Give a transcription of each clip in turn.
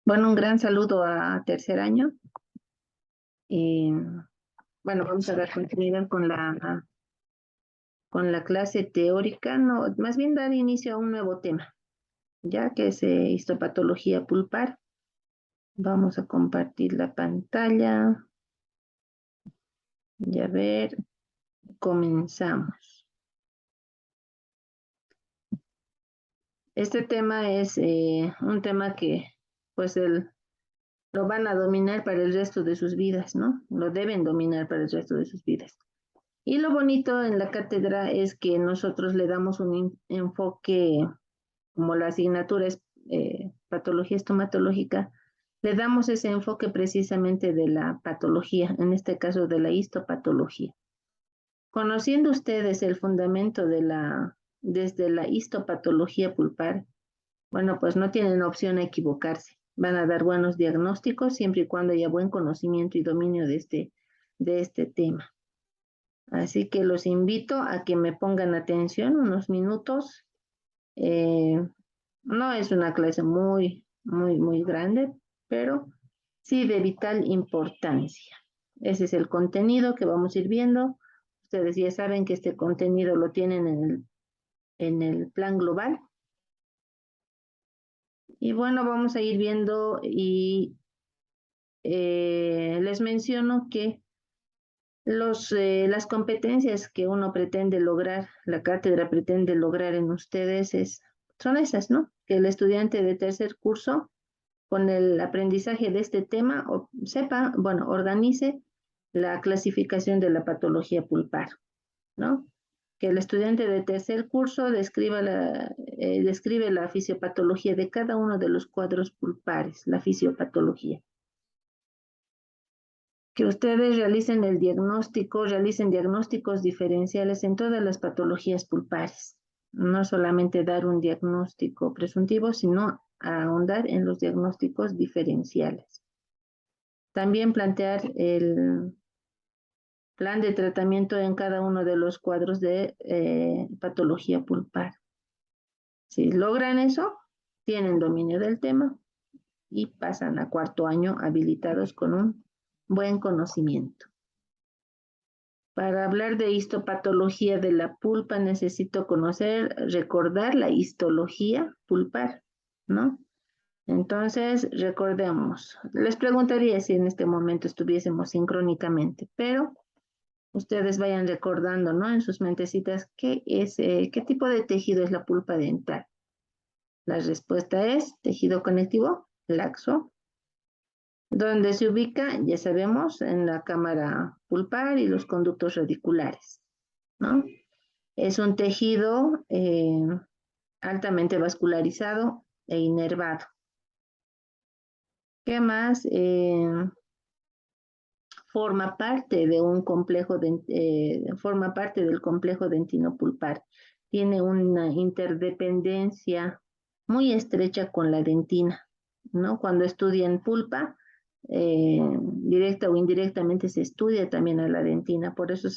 Bueno, un gran saludo a tercer año. Y bueno, vamos a dar continuidad con la clase teórica, no, más bien dar inicio a un nuevo tema, ya que es histopatología pulpar. Vamos a compartir la pantalla y a ver, comenzamos. Este tema es un tema que pues lo van a dominar para el resto de sus vidas, ¿no? Lo deben dominar para el resto de sus vidas. Y lo bonito en la cátedra es que nosotros le damos un enfoque, como la asignatura es patología estomatológica, le damos ese enfoque precisamente de la patología, en este caso de la histopatología. Conociendo ustedes el fundamento desde la histopatología pulpar, bueno, pues no tienen opción a equivocarse. Van a dar buenos diagnósticos siempre y cuando haya buen conocimiento y dominio de este tema. Así que los invito a que me pongan atención unos minutos. No es una clase muy grande, pero sí de vital importancia. Ese es el contenido que vamos a ir viendo. Ustedes ya saben que este contenido lo tienen en el plan global. Y bueno, vamos a ir viendo y les menciono que las competencias que uno pretende lograr, la cátedra pretende lograr en ustedes son esas, ¿no? Que el estudiante de tercer curso, con el aprendizaje de este tema, sepa, bueno, organice la clasificación de la patología pulpar, ¿no? Que el estudiante de tercer curso describe la fisiopatología de cada uno de los cuadros pulpares, la fisiopatología. Que ustedes realicen realicen diagnósticos diferenciales en todas las patologías pulpares. No solamente dar un diagnóstico presuntivo, sino ahondar en los diagnósticos diferenciales. También plantear el plan de tratamiento en cada uno de los cuadros de patología pulpar. Si logran eso, tienen dominio del tema y pasan a cuarto año habilitados con un buen conocimiento. Para hablar de histopatología de la pulpa necesito recordar la histología pulpar, ¿no? Entonces, recordemos. Les preguntaría si en este momento estuviésemos sincrónicamente, pero ustedes vayan recordando, ¿no? En sus mentecitas, qué tipo de tejido es la pulpa dental. La respuesta es tejido conectivo laxo, donde se ubica, ya sabemos, en la cámara pulpar y los conductos radiculares, ¿no? Es un tejido altamente vascularizado e inervado. ¿Qué más? Forma parte del complejo dentino-pulpar. Tiene una interdependencia muy estrecha con la dentina, ¿no? Cuando estudian pulpa, directa o indirectamente se estudia también a la dentina, por eso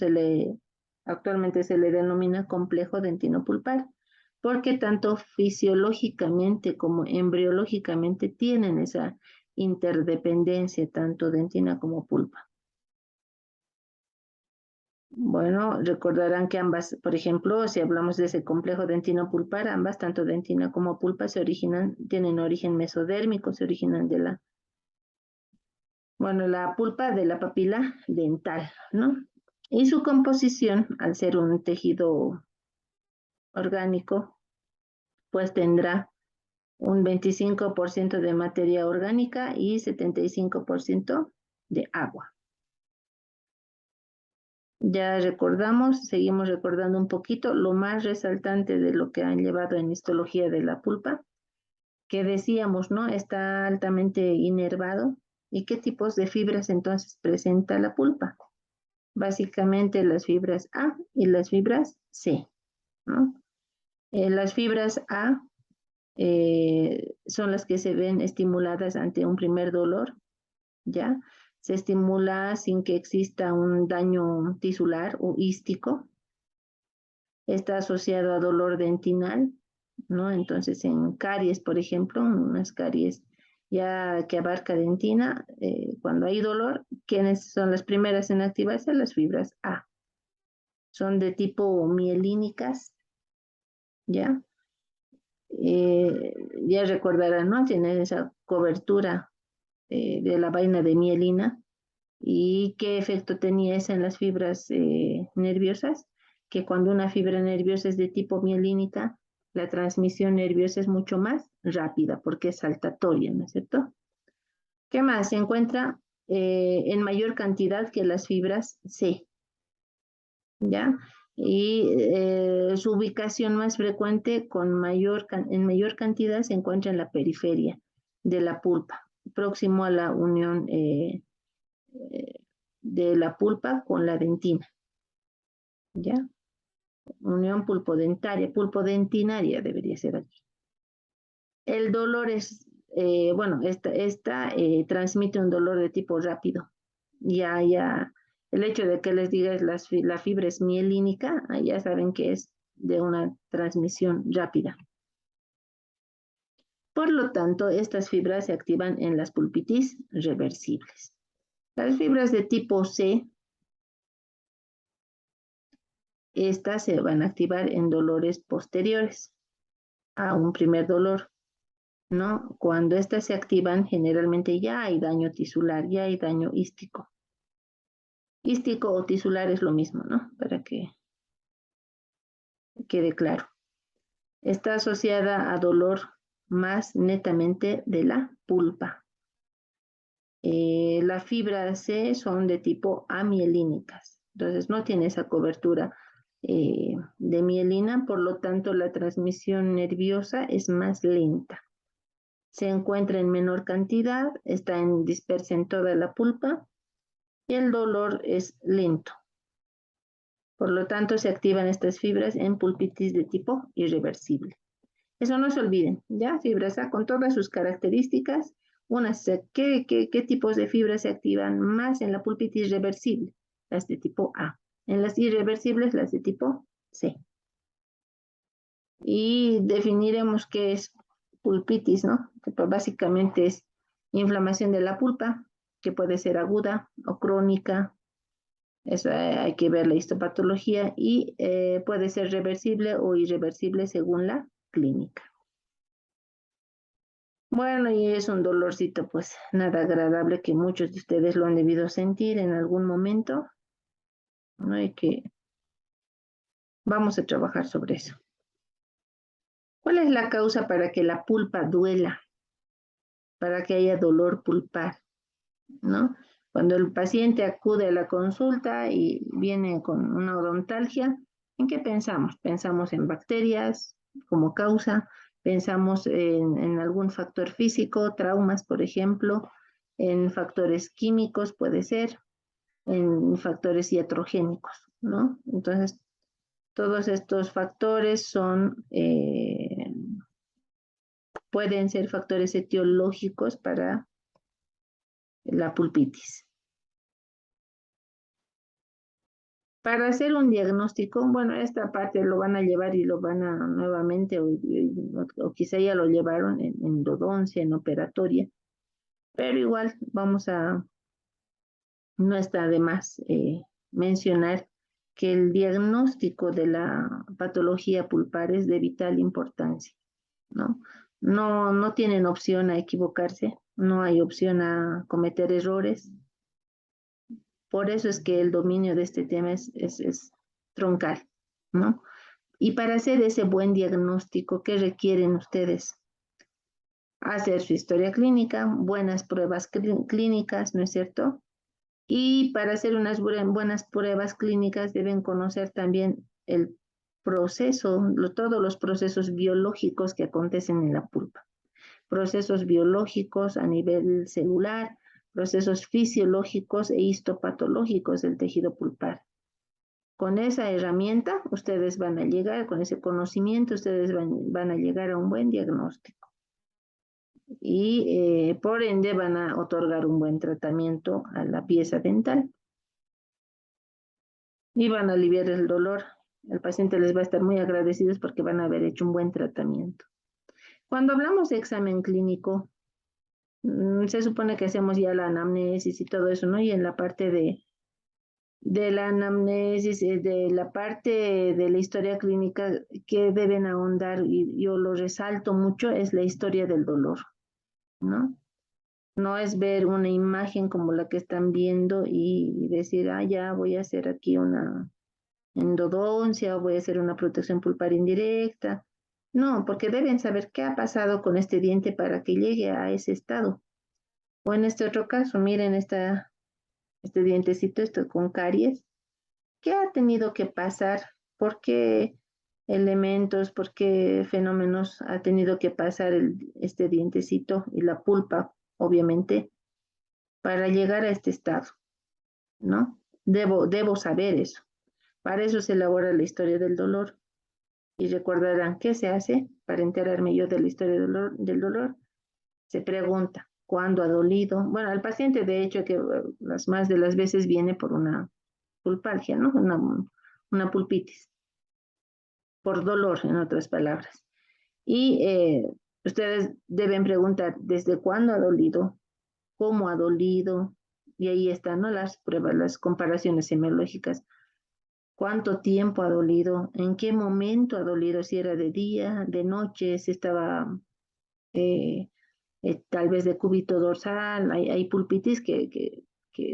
actualmente se le denomina complejo dentino-pulpar, porque tanto fisiológicamente como embriológicamente tienen esa interdependencia, tanto dentina como pulpa. Bueno, recordarán que ambas, por ejemplo, si hablamos de ese complejo dentino-pulpar, ambas, tanto dentina como pulpa, tienen origen mesodérmico, se originan la pulpa de la papila dental, ¿no? Y su composición, al ser un tejido orgánico, pues tendrá un 25% de materia orgánica y 75% de agua. Ya recordamos, seguimos recordando un poquito lo más resaltante de lo que han llevado en histología de la pulpa, que decíamos, ¿no? Está altamente inervado. ¿Y qué tipos de fibras entonces presenta la pulpa? Básicamente las fibras A y las fibras C, ¿no? Las fibras A son las que se ven estimuladas ante un primer dolor, ¿ya? Se estimula sin que exista un daño tisular o ístico. Está asociado a dolor dentinal, ¿no? Entonces, en caries, por ejemplo, unas caries ya que abarca dentina, cuando hay dolor, ¿quiénes son las primeras en activarse? Las fibras A. Son de tipo mielínicas, ¿ya? Ya recordarán, ¿no? Tienen esa cobertura de la vaina de mielina. ¿Y qué efecto tenía esa en las fibras nerviosas? Que cuando una fibra nerviosa es de tipo mielínica, la transmisión nerviosa es mucho más rápida porque es saltatoria, ¿no es cierto? ¿Qué más? Se encuentra en mayor cantidad que las fibras C, ¿ya? Y su ubicación más frecuente en mayor cantidad se encuentra en la periferia de la pulpa, próximo a la unión de la pulpa con la dentina, ¿ya? Unión pulpodentinaria debería ser aquí. El dolor es, bueno, esta transmite un dolor de tipo rápido. Ya, el hecho de que les digas la fibra es mielínica, ya saben que es de una transmisión rápida. Por lo tanto, estas fibras se activan en las pulpitis reversibles. Las fibras de tipo C, estas se van a activar en dolores posteriores a un primer dolor, ¿no? Cuando estas se activan, generalmente ya hay daño tisular, ya hay daño ístico. Ístico o tisular es lo mismo, ¿no? Para que quede claro. Está asociada a dolor más netamente de la pulpa. La fibra C son de tipo amielínicas, entonces no tiene esa cobertura de mielina, por lo tanto la transmisión nerviosa es más lenta. Se encuentra en menor cantidad, está dispersa en toda la pulpa y el dolor es lento. Por lo tanto, se activan estas fibras en pulpitis de tipo irreversible. Eso no se olviden, ¿ya? Fibras A con todas sus características. ¿Qué tipos de fibras se activan más en la pulpitis reversible? Las de tipo A. En las irreversibles, las de tipo C. Y definiremos qué es pulpitis, ¿no? Que pues básicamente es inflamación de la pulpa, que puede ser aguda o crónica. Eso hay que ver la histopatología y puede ser reversible o irreversible según la clínica. Bueno, y es un dolorcito pues nada agradable que muchos de ustedes lo han debido sentir en algún momento, ¿no? Y que vamos a trabajar sobre eso. ¿Cuál es la causa para que la pulpa duela? Para que haya dolor pulpar, ¿no? Cuando el paciente acude a la consulta y viene con una odontalgia, ¿en qué pensamos? Pensamos en bacterias como causa, pensamos en algún factor físico, traumas, por ejemplo, en factores químicos, puede ser, en factores iatrogénicos, ¿no? Entonces, todos estos factores pueden ser factores etiológicos para la pulpitis. Para hacer un diagnóstico, bueno, esta parte lo van a llevar y lo van a nuevamente, o quizá ya lo llevaron en endodoncia, en operatoria, pero igual no está de más mencionar que el diagnóstico de la patología pulpar es de vital importancia, ¿no? No tienen opción a equivocarse, no hay opción a cometer errores. Por eso es que el dominio de este tema es troncal, ¿no? Y para hacer ese buen diagnóstico, ¿qué requieren ustedes? Hacer su historia clínica, buenas pruebas clínicas, ¿no es cierto? Y para hacer unas buenas pruebas clínicas deben conocer también el proceso, todos los procesos biológicos que acontecen en la pulpa. Procesos biológicos a nivel celular, procesos fisiológicos e histopatológicos del tejido pulpar. Con esa herramienta ustedes van a llegar, con ese conocimiento ustedes van a llegar a un buen diagnóstico. Y por ende van a otorgar un buen tratamiento a la pieza dental. Y van a aliviar el dolor el paciente les va a estar muy agradecidos porque van a haber hecho un buen tratamiento. Cuando hablamos de examen clínico, se supone que hacemos ya la anamnesis y todo eso, ¿no? Y en la parte de la anamnesis, de la parte de la historia clínica que deben ahondar, y yo lo resalto mucho, es la historia del dolor, ¿no? No es ver una imagen como la que están viendo y decir, ah, ya voy a hacer aquí una endodoncia o voy a hacer una protección pulpar indirecta. No, porque deben saber qué ha pasado con este diente para que llegue a ese estado. O en este otro caso, miren este dientecito, esto con caries, ¿qué ha tenido que pasar? ¿Por qué elementos, por qué fenómenos ha tenido que pasar este dientecito y la pulpa, obviamente, para llegar a este estado, ¿no? Debo saber eso. Para eso se elabora la historia del dolor. Y recordarán qué se hace para enterarme yo de la historia del dolor. Se pregunta, ¿cuándo ha dolido? Bueno, al paciente, de hecho, que las más de las veces viene por una pulpalgia, ¿no? Una pulpitis, por dolor, en otras palabras. Y ustedes deben preguntar, ¿desde cuándo ha dolido? ¿Cómo ha dolido? Y ahí están, ¿no? Las pruebas, las comparaciones semiológicas. ¿Cuánto tiempo ha dolido? ¿En qué momento ha dolido? Si era de día, de noche, si estaba eh, tal vez de cúbito dorsal. Hay pulpitis que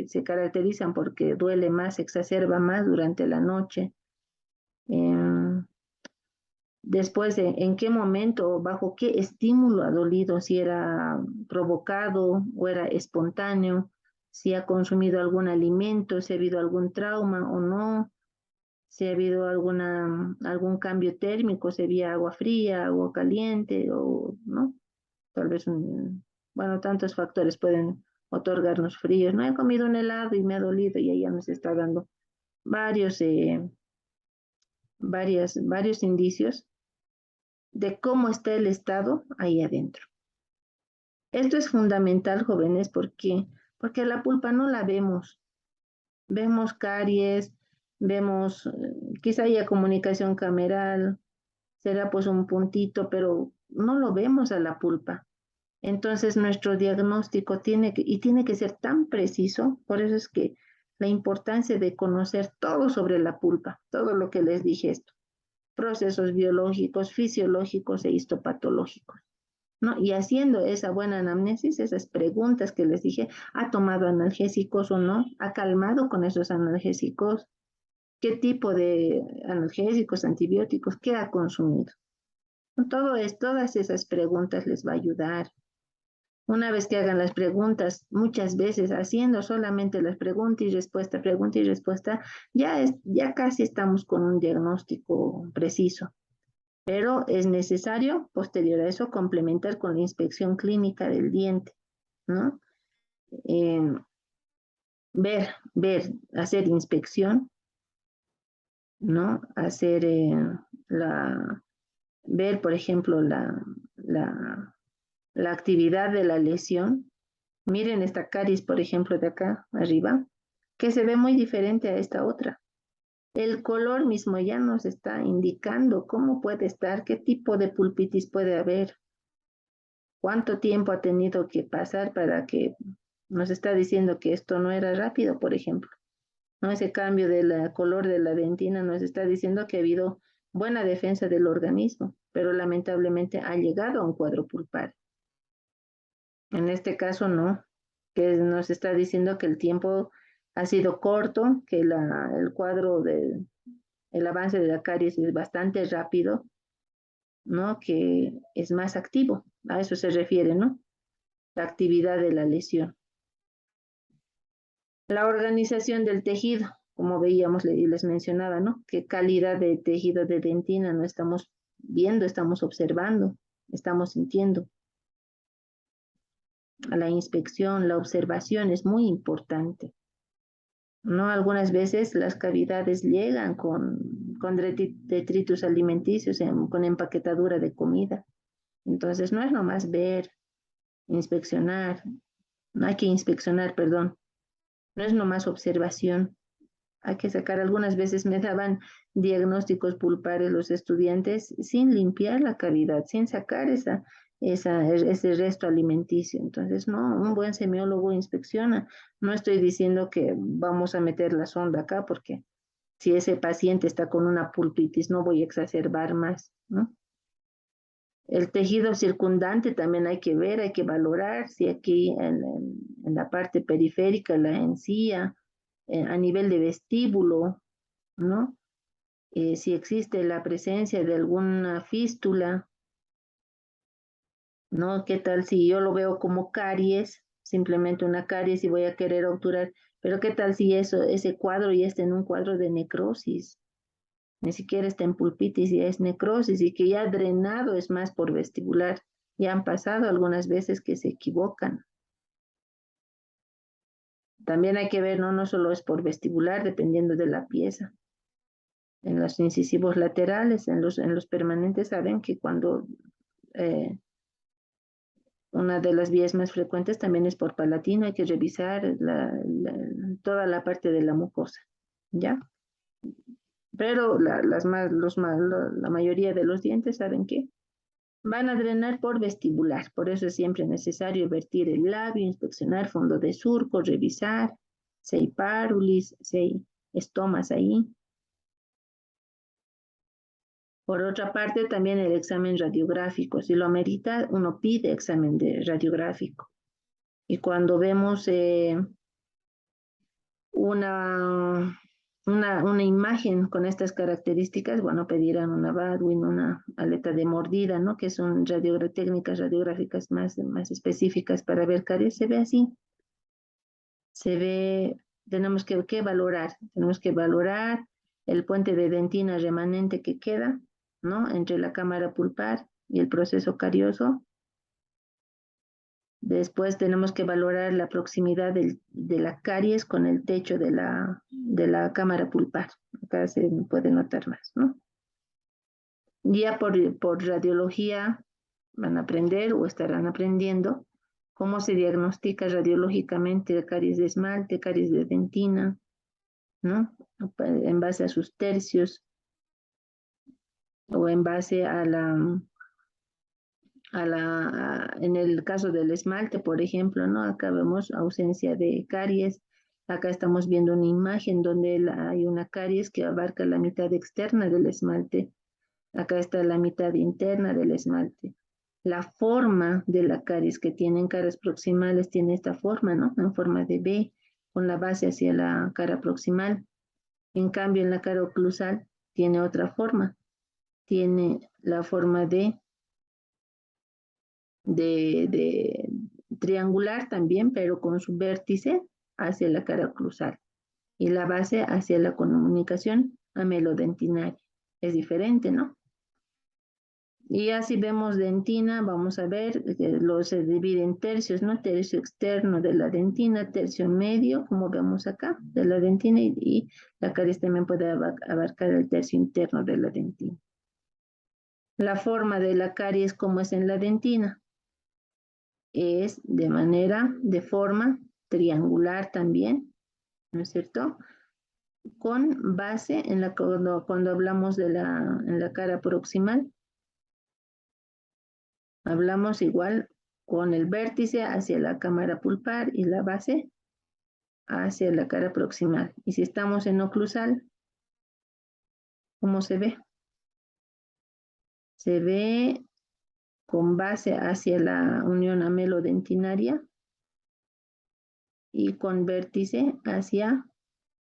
se caracterizan porque duele más, se exacerba más durante la noche. Eh, Después, ¿en qué momento, bajo qué estímulo ha dolido? Si era provocado o era espontáneo, si ha consumido algún alimento, si ha habido algún trauma o no, si ha habido algún cambio térmico, si había agua fría, agua caliente o no, tal vez bueno, tantos factores pueden otorgarnos fríos. No he comido un helado y me ha dolido y ella nos está dando varios, varios indicios de cómo está el estado ahí adentro. Esto es fundamental, jóvenes, porque la pulpa no la vemos. Vemos caries, vemos, quizá haya comunicación cameral, será pues un puntito, pero no lo vemos a la pulpa. Entonces nuestro diagnóstico tiene que ser tan preciso, por eso es que la importancia de conocer todo sobre la pulpa, todo lo que les dije esto, procesos biológicos, fisiológicos e histopatológicos, ¿no? Y haciendo esa buena anamnesis, esas preguntas que les dije, ¿ha tomado analgésicos o no? ¿Ha calmado con esos analgésicos? ¿Qué tipo de analgésicos, antibióticos, qué ha consumido? Todas esas preguntas les va a ayudar. Una vez que hagan las preguntas, muchas veces haciendo solamente las pregunta y respuesta, ya casi estamos con un diagnóstico preciso. Pero es necesario, posterior a eso, complementar con la inspección clínica del diente, ¿no? Eh, hacer inspección, ¿no? La, ver, por ejemplo, la actividad de la lesión. Miren esta caries, por ejemplo, de acá arriba, que se ve muy diferente a esta otra. El color mismo ya nos está indicando cómo puede estar, qué tipo de pulpitis puede haber, cuánto tiempo ha tenido que pasar para que nos está diciendo que esto no era rápido, por ejemplo. ¿No? Ese cambio del color de la dentina nos está diciendo que ha habido buena defensa del organismo, pero lamentablemente ha llegado a un cuadro pulpar. En este caso no, que nos está diciendo que el tiempo ha sido corto, que el cuadro el avance de la caries es bastante rápido, ¿no? Que es más activo, a eso se refiere, ¿no? La actividad de la lesión. La organización del tejido, como veíamos y les mencionaba, ¿no? Qué calidad de tejido de dentina no estamos viendo, estamos observando, estamos sintiendo. La inspección, la observación es muy importante, ¿no? Algunas veces las cavidades llegan con detritus alimenticios, con empaquetadura de comida. Entonces no es nomás ver, inspeccionar, no hay que inspeccionar, perdón, no es nomás observación, Hay que sacar, algunas veces me daban diagnósticos pulpares los estudiantes sin limpiar la cavidad, sin sacar ese resto alimenticio. Entonces, no, un buen semiólogo inspecciona. No estoy diciendo que vamos a meter la sonda acá porque si ese paciente está con una pulpitis, no voy a exacerbar más, ¿no? El tejido circundante también hay que ver, hay que valorar si aquí en la parte periférica, la encía, a nivel de vestíbulo, ¿no? Si existe la presencia de alguna fístula, ¿no? ¿Qué tal si yo lo veo como caries, simplemente una caries y voy a querer obturar, pero qué tal si ese cuadro ya está en un cuadro de necrosis? Ni siquiera está en pulpitis, ya es necrosis y que ya ha drenado es más por vestibular. Ya han pasado algunas veces que se equivocan. También hay que ver, no solo es por vestibular, dependiendo de la pieza. En los incisivos laterales, en los permanentes, saben que cuando una de las vías más frecuentes también es por palatino, hay que revisar toda la parte de la mucosa, ¿ya? Pero la mayoría de los dientes, ¿saben qué? Van a drenar por vestibular, por eso es siempre necesario vertir el labio, inspeccionar fondo de surco, revisar si hay párulis, si hay estomas ahí. Por otra parte, también el examen radiográfico, si lo amerita, uno pide examen radiográfico. Y cuando vemos una imagen con estas características, bueno, pedirán una Badwin, una aleta de mordida, ¿no? Que son técnicas radiográficas más específicas para ver caries. Se ve así. Se ve, tenemos que valorar el puente de dentina remanente que queda, ¿no? Entre la cámara pulpar y el proceso carioso. Después tenemos que valorar la proximidad de la caries con el techo de la cámara pulpar. Acá se puede notar más, ¿no? Ya por radiología van a aprender o estarán aprendiendo cómo se diagnostica radiológicamente caries de esmalte, caries de dentina, ¿no? En base a sus tercios o en base en el caso del esmalte, por ejemplo, ¿no? Acá vemos ausencia de caries. Acá estamos viendo una imagen donde hay una caries que abarca la mitad externa del esmalte. Acá está la mitad interna del esmalte. La forma de la caries que tienen caras proximales tiene esta forma, ¿no? En forma de B, con la base hacia la cara proximal. En cambio, en la cara oclusal tiene otra forma. Tiene la forma de triangular también, pero con su vértice hacia la cara oclusal y la base hacia la comunicación amelodentinaria. Es diferente, ¿no? Y así vemos dentina, vamos a ver que se divide en tercios, ¿no? Tercio externo de la dentina, tercio medio, como vemos acá, de la dentina, y la caries también puede abarcar el tercio interno de la dentina. La forma de la caries, como es en la dentina, es de forma triangular también, ¿no es cierto? Con base cuando hablamos en la cara proximal, hablamos igual con el vértice hacia la cámara pulpar y la base hacia la cara proximal. Y si estamos en oclusal, ¿cómo se ve? Se ve con base hacia la unión amelodentinaria y con vértice hacia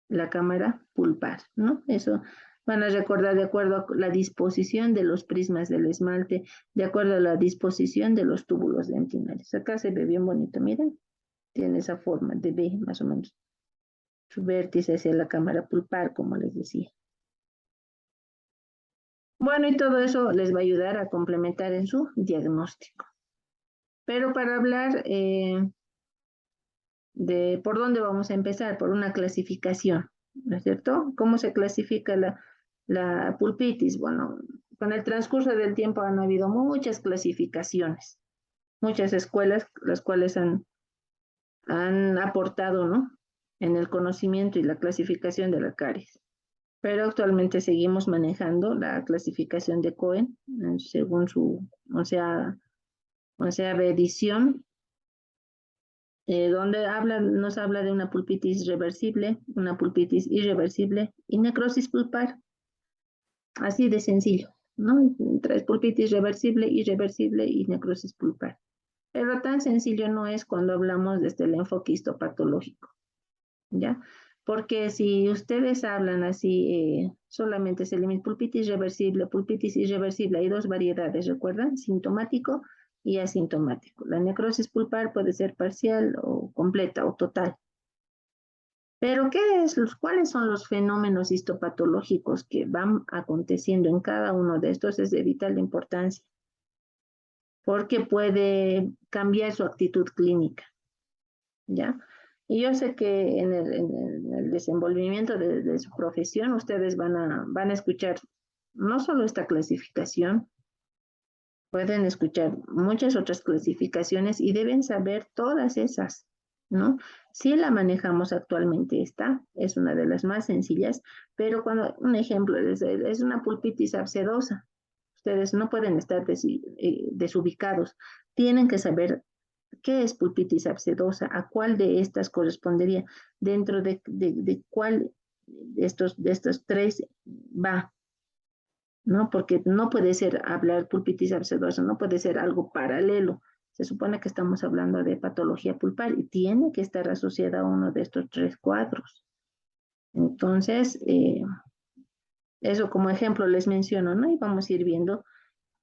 la cámara pulpar, ¿no? Eso van a recordar de acuerdo a la disposición de los prismas del esmalte, de acuerdo a la disposición de los túbulos dentinarios. Acá se ve bien bonito, miren, tiene esa forma de B más o menos. Su vértice hacia la cámara pulpar, como les decía. Bueno, y todo eso les va a ayudar a complementar en su diagnóstico. Pero para hablar de por dónde vamos a empezar, por una clasificación, ¿no es cierto? ¿Cómo se clasifica la pulpitis? Bueno, con el transcurso del tiempo han habido muchas clasificaciones, muchas escuelas, las cuales han aportado, ¿no? en el conocimiento y la clasificación de la caries. Pero actualmente seguimos manejando la clasificación de Cohen según su onceava edición, donde nos habla de una pulpitis reversible, una pulpitis irreversible y necrosis pulpar. Así de sencillo, ¿no? Tres pulpitis reversible, irreversible y necrosis pulpar. Pero tan sencillo no es cuando hablamos desde el enfoque histopatológico, ¿ya? Porque si ustedes hablan así, solamente se limita pulpitis reversible, pulpitis irreversible, hay dos variedades, ¿recuerdan? Sintomático y asintomático. La necrosis pulpar puede ser parcial o completa o total. Pero ¿cuáles son los fenómenos histopatológicos que van aconteciendo en cada uno de estos? Es de vital importancia, porque puede cambiar su actitud clínica, ¿ya? Y yo sé que en el desenvolvimiento de su profesión ustedes van a escuchar no solo esta clasificación, pueden escuchar muchas otras clasificaciones y deben saber todas esas, ¿no? Si la manejamos actualmente esta, es una de las más sencillas, pero un ejemplo es una pulpitis abscedosa. Ustedes no pueden estar desubicados, tienen que saber qué es pulpitis abscedosa, a cuál de estas correspondería, dentro de cuál de estos tres va, ¿no? Porque no puede ser hablar pulpitis abscedosa, no puede ser algo paralelo. Se supone que estamos hablando de patología pulpar y tiene que estar asociada a uno de estos tres cuadros. Entonces, eso como ejemplo les menciono, ¿no? Y vamos a ir viendo.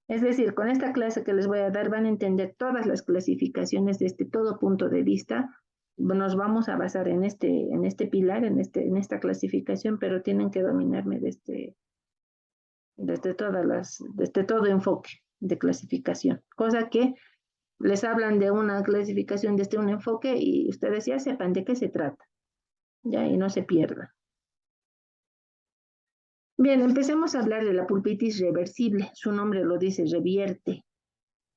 Es decir, con esta clase que les voy a dar van a entender todas las clasificaciones desde todo punto de vista. Nos vamos a basar en este pilar, en esta clasificación, pero tienen que dominarme desde todo enfoque de clasificación. Cosa que les hablan de una clasificación desde un enfoque y ustedes ya sepan de qué se trata, ya, y no se pierdan. Bien, empecemos a hablar de la pulpitis reversible. Su nombre lo dice, revierte,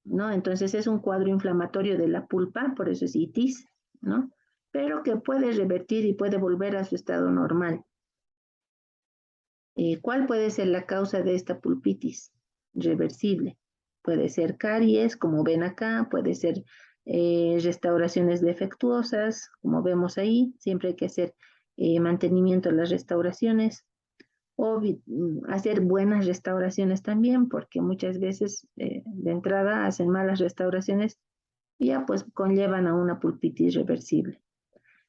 ¿no? Entonces es un cuadro inflamatorio de la pulpa, por eso es itis, ¿no? Pero que puede revertir y puede volver a su estado normal. ¿Cuál puede ser la causa de esta pulpitis reversible? Puede ser caries, como ven acá, puede ser restauraciones defectuosas, como vemos ahí, siempre hay que hacer mantenimiento de las restauraciones, o hacer buenas restauraciones también, porque muchas veces de entrada hacen malas restauraciones y ya pues conllevan a una pulpitis reversible.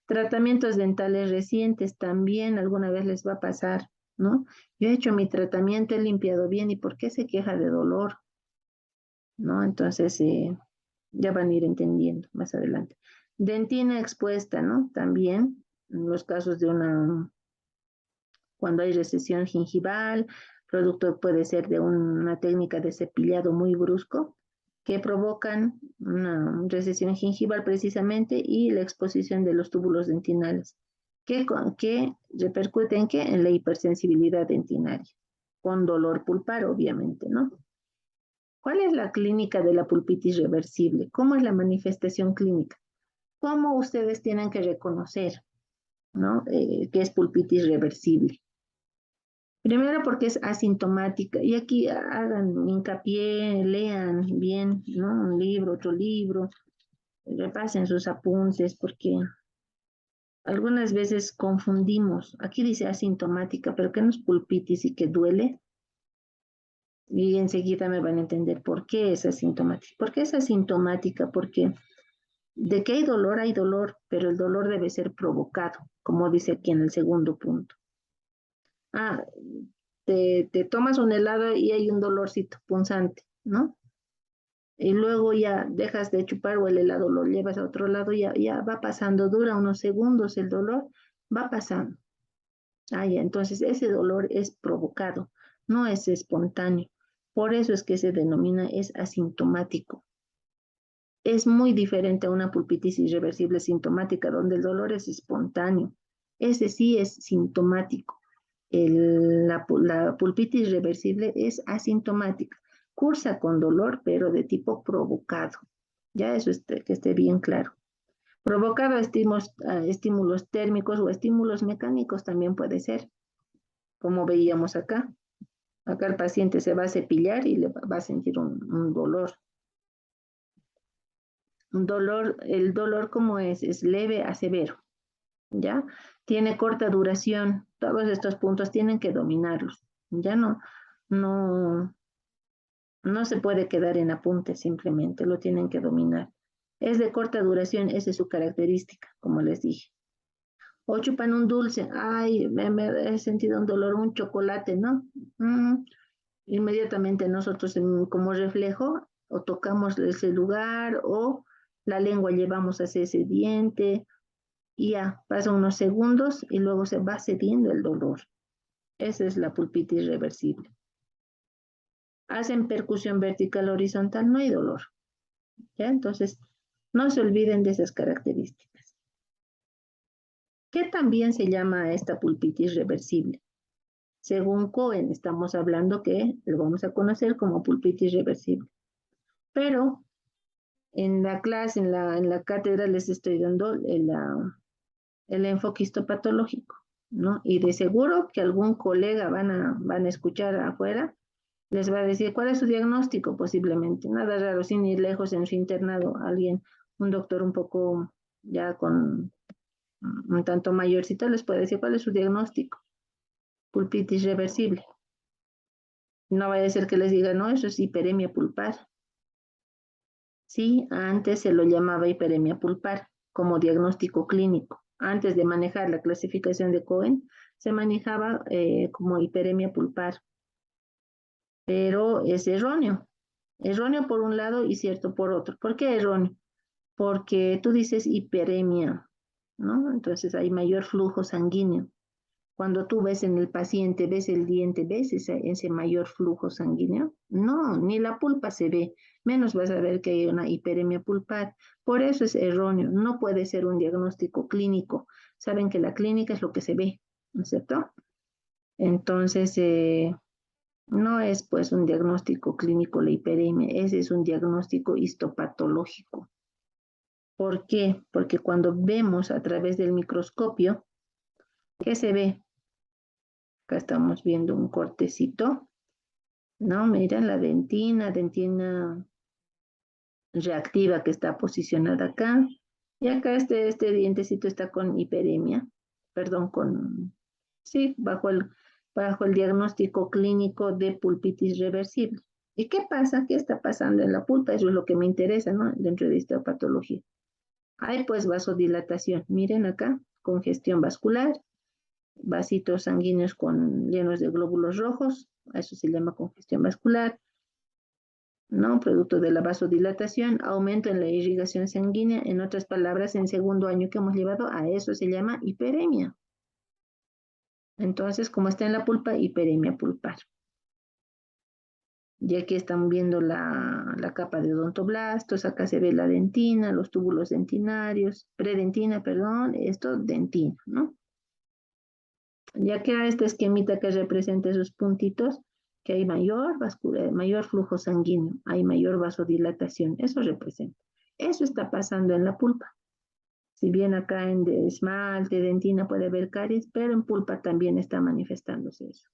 Tratamientos dentales recientes también alguna vez les va a pasar, ¿no? Yo he hecho mi tratamiento, he limpiado bien, ¿y por qué se queja de dolor? ¿No? Entonces, ya van a ir entendiendo más adelante. Dentina expuesta, ¿no? También, en los casos de cuando hay recesión gingival, producto puede ser de una técnica de cepillado muy brusco, que provocan una recesión gingival precisamente y la exposición de los túbulos dentinales, que repercuten en la hipersensibilidad dentinaria, con dolor pulpar, obviamente, ¿no? ¿Cuál es la clínica de la pulpitis reversible? ¿Cómo es la manifestación clínica? ¿Cómo ustedes tienen que reconocer, ¿no? Que es pulpitis reversible? Primero porque es asintomática y aquí hagan hincapié, lean bien, ¿no? Un libro, otro libro, repasen sus apuntes porque algunas veces confundimos. Aquí dice asintomática, pero ¿qué no es pulpitis y que duele? Y enseguida me van a entender por qué es asintomática. ¿Por qué es asintomática? Porque de que hay dolor, pero el dolor debe ser provocado, como dice aquí en el segundo punto. Ah, te tomas un helado y hay un dolorcito punzante, ¿no? Y luego ya dejas de chupar o el helado lo llevas a otro lado, ya va pasando, dura unos segundos el dolor, va pasando. Ah, ya, entonces ese dolor es provocado, no es espontáneo. Por eso es que se denomina, es asintomático. Es muy diferente a una pulpitis irreversible sintomática, donde el dolor es espontáneo. Ese sí es sintomático. La pulpitis reversible es asintomática. Cursa con dolor, pero de tipo provocado. Ya eso que esté bien claro. Provocado estímulos térmicos o estímulos mecánicos también puede ser, como veíamos acá. Acá el paciente se va a cepillar y le va a sentir un dolor. El dolor como es leve a severo, ¿ya? Tiene corta duración. Todos estos puntos tienen que dominarlos. Ya no, no se puede quedar en apunte simplemente, lo tienen que dominar. Es de corta duración, esa es su característica, como les dije. O chupan un dulce, ay, me he sentido un dolor, un chocolate, ¿no? Inmediatamente nosotros como reflejo o tocamos ese lugar o la lengua llevamos hacia ese diente y ya pasan unos segundos y luego se va cediendo el dolor. Esa es la pulpitis reversible. Hacen percusión vertical horizontal, no hay dolor. ¿Ya? Entonces, no se olviden de esas características. ¿Qué también se llama a esta pulpitis reversible? Según Cohen, estamos hablando que lo vamos a conocer como pulpitis reversible. Pero en la clase, en la cátedra, les estoy dando el enfoque histopatológico, ¿no? Y de seguro que algún colega van a escuchar afuera, les va a decir, ¿cuál es su diagnóstico? Posiblemente, nada raro, sin ir lejos en su internado, un doctor un poco ya con un tanto mayorcito, les puede decir, ¿cuál es su diagnóstico? Pulpitis reversible. No vaya a ser que les diga, no, eso es hiperemia pulpar. Sí, antes se lo llamaba hiperemia pulpar como diagnóstico clínico. Antes de manejar la clasificación de Cohen, se manejaba como hiperemia pulpar, pero es erróneo. Erróneo por un lado y cierto por otro. ¿Por qué erróneo? Porque tú dices hiperemia, ¿no? Entonces hay mayor flujo sanguíneo. Cuando tú ves en el paciente, ves el diente, ves ese mayor flujo sanguíneo. No, ni la pulpa se ve, menos vas a ver que hay una hiperemia pulpar. Por eso es erróneo, no puede ser un diagnóstico clínico. Saben que la clínica es lo que se ve, ¿no es cierto? Entonces, no es pues un diagnóstico clínico la hiperemia, ese es un diagnóstico histopatológico. ¿Por qué? Porque cuando vemos a través del microscopio, ¿qué se ve? Acá estamos viendo un cortecito, ¿no? Mira la dentina reactiva que está posicionada acá. Y acá este dientecito está con hiperemia, perdón, sí, bajo el diagnóstico clínico de pulpitis reversible. ¿Y qué pasa? ¿Qué está pasando en la pulpa? Eso es lo que me interesa, ¿no? Dentro de esta patología. Hay pues vasodilatación. Miren acá, congestión vascular, vasitos sanguíneos llenos de glóbulos rojos, eso se llama congestión vascular, ¿no? Producto de la vasodilatación, aumento en la irrigación sanguínea, en otras palabras, en segundo año que hemos llevado, a eso se llama hiperemia. Entonces, como está en la pulpa, hiperemia pulpar. Y aquí están viendo la capa de odontoblastos, acá se ve la dentina, los túbulos dentinarios, predentina, perdón, esto dentina, ¿no? Ya que a este esquemita que representa esos puntitos, que hay mayor flujo sanguíneo, hay mayor vasodilatación, eso representa. Eso está pasando en la pulpa. Si bien acá en esmalte, dentina puede haber caries, pero en pulpa también está manifestándose eso.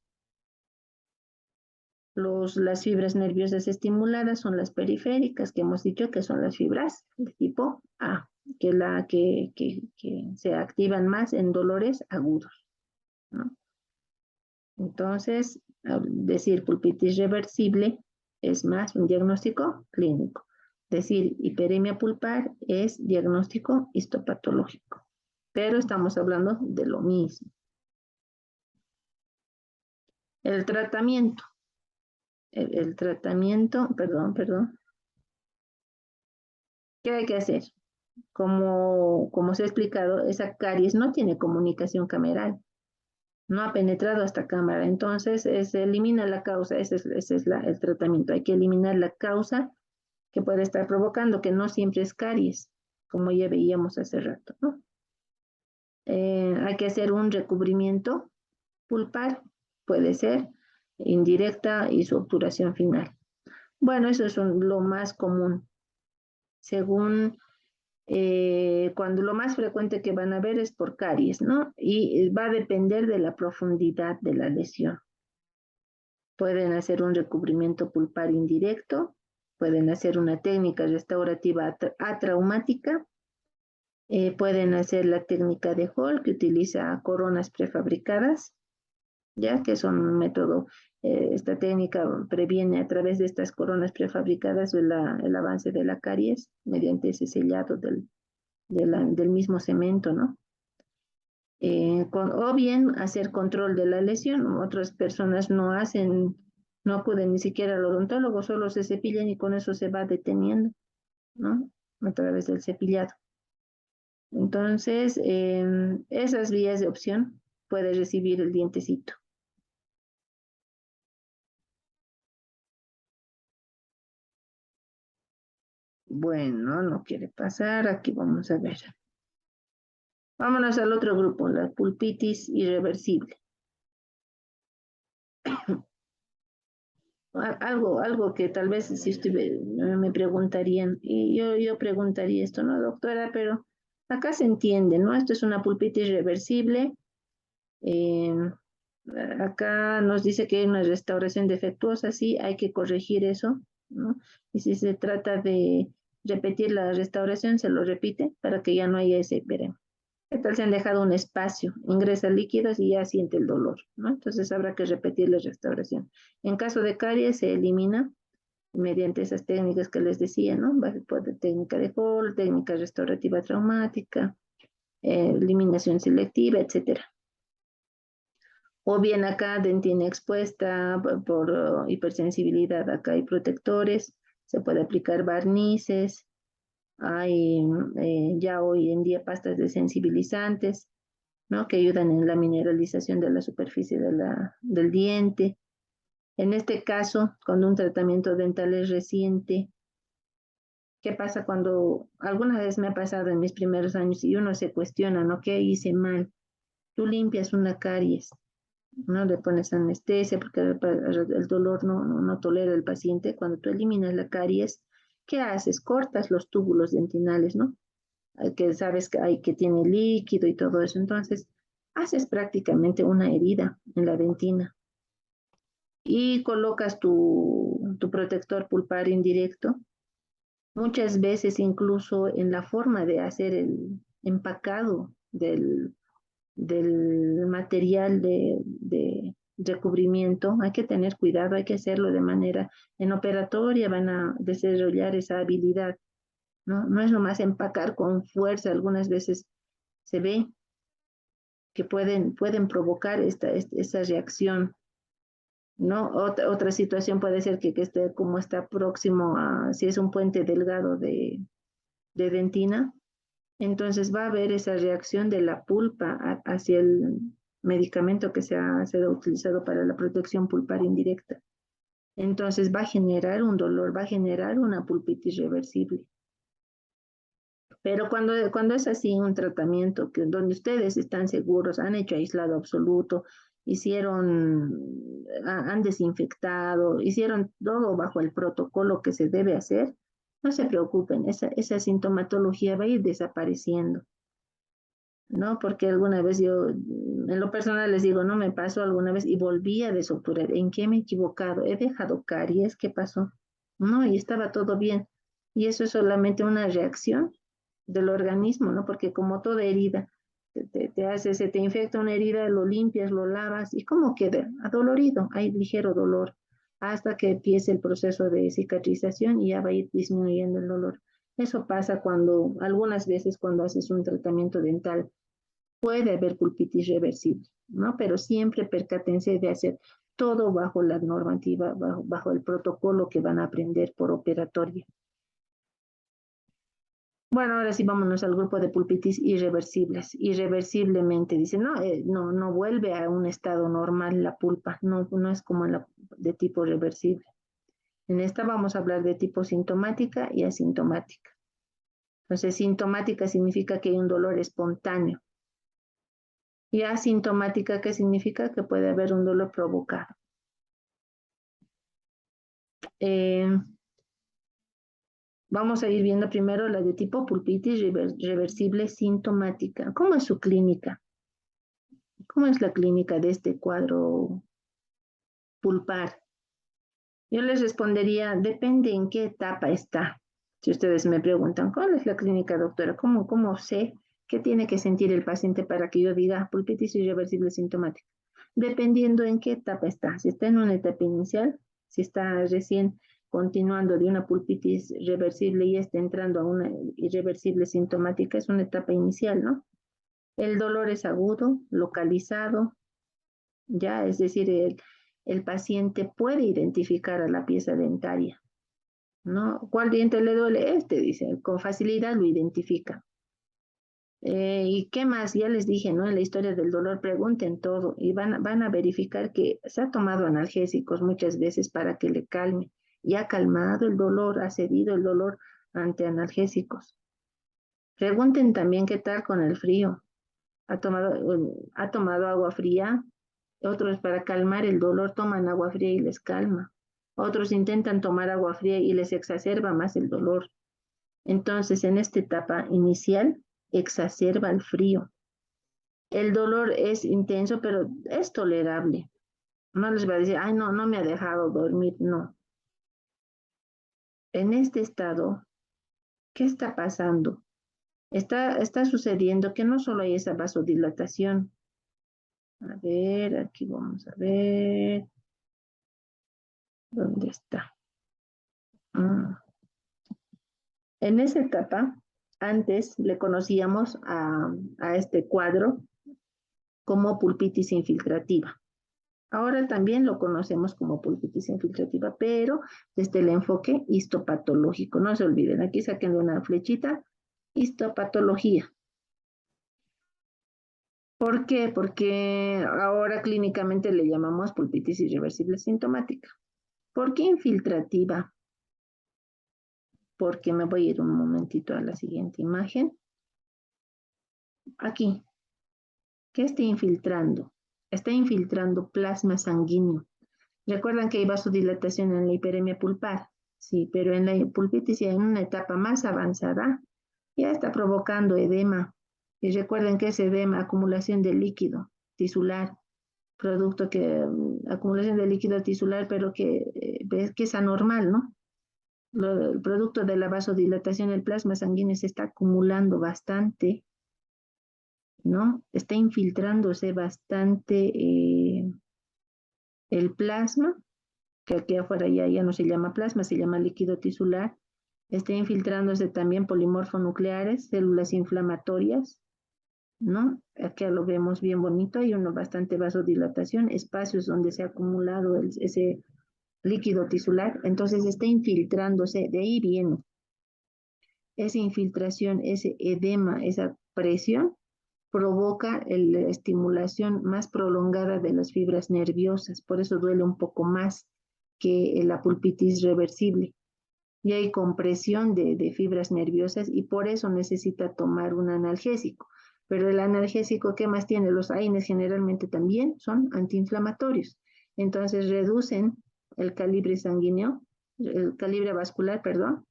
Las fibras nerviosas estimuladas son las periféricas, que hemos dicho que son las fibras de tipo A, que se activan más en dolores agudos, ¿no? Entonces, decir pulpitis reversible es más un diagnóstico clínico. Decir hiperemia pulpar es diagnóstico histopatológico. Pero estamos hablando de lo mismo. El tratamiento. El tratamiento, perdón. ¿Qué hay que hacer? Como se ha explicado, esa caries no tiene comunicación cameral. No ha penetrado hasta cámara, entonces se elimina la causa, ese es el tratamiento, hay que eliminar la causa que puede estar provocando, que no siempre es caries, como ya veíamos hace rato, ¿no? Hay que hacer un recubrimiento pulpar, puede ser indirecta y su obturación final. Bueno, eso es lo más común. Según cuando lo más frecuente que van a ver es por caries, ¿no? Y va a depender de la profundidad de la lesión. Pueden hacer un recubrimiento pulpar indirecto, pueden hacer una técnica restaurativa atraumática, pueden hacer la técnica de Hall, que utiliza coronas prefabricadas, ya que son un método, esta técnica previene a través de estas coronas prefabricadas el avance de la caries mediante ese sellado del mismo cemento, ¿no? O bien hacer control de la lesión. Otras personas no acuden ni siquiera al odontólogo, solo se cepillan y con eso se va deteniendo, ¿no? A través del cepillado. Entonces, esas vías de opción puede recibir el dientecito. Bueno, no quiere pasar. Aquí vamos a ver. Vámonos al otro grupo, la pulpitis irreversible. Algo que tal vez si me preguntarían, y yo preguntaría esto, ¿no, doctora? Pero acá se entiende, ¿no? Esto es una pulpitis reversible. eh, Acá nos dice que hay una restauración defectuosa, sí, hay que corregir eso, ¿no? Y si se trata de repetir la restauración, se lo repite para que ya no haya ese, veremos. ¿Qué tal se han dejado un espacio? Ingresa líquidos y ya siente el dolor, ¿no? Entonces habrá que repetir la restauración. En caso de caries se elimina mediante esas técnicas que les decía, ¿no? Técnica de Hall, técnica restaurativa traumática, eliminación selectiva, etcétera. O bien acá dentina expuesta por hipersensibilidad, acá hay protectores, se puede aplicar barnices, hay ya hoy en día pastas desensibilizantes, ¿no? Que ayudan en la mineralización de la superficie del diente. En este caso, cuando un tratamiento dental es reciente, ¿qué pasa cuando alguna vez me ha pasado en mis primeros años y uno se cuestiona, ¿no? ¿Qué hice mal? Tú limpias una caries, ¿no? Le pones anestesia porque el dolor no tolera el paciente. Cuando tú eliminas la caries, ¿qué haces? Cortas los túbulos dentinales, ¿no? Que sabes que tiene líquido y todo eso. Entonces, haces prácticamente una herida en la dentina y colocas tu protector pulpar indirecto. Muchas veces incluso en la forma de hacer el empacado del material de recubrimiento, hay que tener cuidado, hay que hacerlo de manera, en operatoria van a desarrollar esa habilidad, ¿no? No es nomás empacar con fuerza, algunas veces se ve que pueden provocar esa reacción, ¿no? Otra situación puede ser que esté como está próximo a, si es un puente delgado de dentina, entonces va a haber esa reacción de la pulpa hacia el medicamento que se ha sido utilizado para la protección pulpar indirecta. Entonces va a generar un dolor, va a generar una pulpitis reversible. Pero cuando es así un tratamiento donde ustedes están seguros, han hecho aislado absoluto, han desinfectado, hicieron todo bajo el protocolo que se debe hacer, no se preocupen, esa sintomatología va a ir desapareciendo, ¿no? Porque alguna vez yo, en lo personal les digo, no me pasó alguna vez y volví a desobturar. ¿En qué me he equivocado? ¿He dejado caries? ¿Qué pasó? No, y estaba todo bien. Y eso es solamente una reacción del organismo, ¿no? Porque como toda herida, se te infecta una herida, lo limpias, lo lavas, ¿y cómo queda? Adolorido, hay ligero dolor, hasta que empiece el proceso de cicatrización y ya va a ir disminuyendo el dolor. Eso pasa algunas veces cuando haces un tratamiento dental, puede haber pulpitis reversible, ¿no? Pero siempre percátense de hacer todo bajo la normativa, bajo el protocolo que van a aprender por operatoria. Bueno, ahora sí vámonos al grupo de pulpitis irreversibles. Irreversiblemente, dice, no vuelve a un estado normal la pulpa, no es como la de tipo reversible. En esta vamos a hablar de tipo sintomática y asintomática. Entonces, sintomática significa que hay un dolor espontáneo. Y asintomática, ¿qué significa? Que puede haber un dolor provocado. Eh, Vamos a ir viendo primero la de tipo pulpitis reversible sintomática. ¿Cómo es su clínica? ¿Cómo es la clínica de este cuadro pulpar? Yo les respondería, depende en qué etapa está. Si ustedes me preguntan, ¿cuál es la clínica, doctora? ¿Cómo sé qué tiene que sentir el paciente para que yo diga pulpitis irreversible sintomática? Dependiendo en qué etapa está. Si está en una etapa inicial, si está recién continuando de una pulpitis reversible y está entrando a una irreversible sintomática, es una etapa inicial, ¿no? El dolor es agudo, localizado, ya, es decir, el paciente puede identificar a la pieza dentaria, ¿no? ¿Cuál diente le duele? Este, dice, con facilidad lo identifica. ¿Y qué más? Ya les dije, ¿no? En la historia del dolor, pregunten todo y van a verificar que se ha tomado analgésicos muchas veces para que le calme y ha calmado el dolor, ha cedido el dolor ante analgésicos. Pregunten también qué tal con el frío. Ha tomado agua fría? Otros para calmar el dolor toman agua fría y les calma. Otros intentan tomar agua fría y les exacerba más el dolor. Entonces, en esta etapa inicial, exacerba el frío. El dolor es intenso, pero es tolerable. No les va a decir, ay, no, no me ha dejado dormir. No. En este estado, ¿qué está pasando? Está sucediendo que no solo hay esa vasodilatación. A ver, aquí vamos a ver. ¿Dónde está? En esa etapa, antes le conocíamos a este cuadro como pulpitis infiltrativa. Ahora también lo conocemos como pulpitis infiltrativa, pero desde el enfoque histopatológico. No se olviden, aquí saquen una flechita, histopatología. ¿Por qué? Porque ahora clínicamente le llamamos pulpitis irreversible sintomática. ¿Por qué infiltrativa? Porque me voy a ir un momentito a la siguiente imagen. Aquí, ¿qué está infiltrando? Está infiltrando plasma sanguíneo. Recuerdan que hay vasodilatación en la hiperemia pulpar, sí, pero en la pulpitis ya en una etapa más avanzada ya está provocando edema. Y recuerden que es edema, acumulación de líquido tisular, producto que, acumulación de líquido tisular, pero que es anormal, ¿no? El producto de la vasodilatación, el plasma sanguíneo se está acumulando bastante, ¿no? Está infiltrándose bastante el plasma, que aquí afuera ya no se llama plasma, se llama líquido tisular. Está infiltrándose también polimorfonucleares, células inflamatorias, ¿no? Aquí lo vemos bien bonito, hay una bastante vasodilatación, espacios donde se ha acumulado ese líquido tisular, entonces está infiltrándose, de ahí viene esa infiltración, ese edema, esa presión provoca la estimulación más prolongada de las fibras nerviosas, por eso duele un poco más que la pulpitis reversible. Y hay compresión de fibras nerviosas y por eso necesita tomar un analgésico. Pero el analgésico, ¿qué más tiene? Los AINES generalmente también son antiinflamatorios. Entonces reducen el calibre sanguíneo, el calibre vascular, perdón,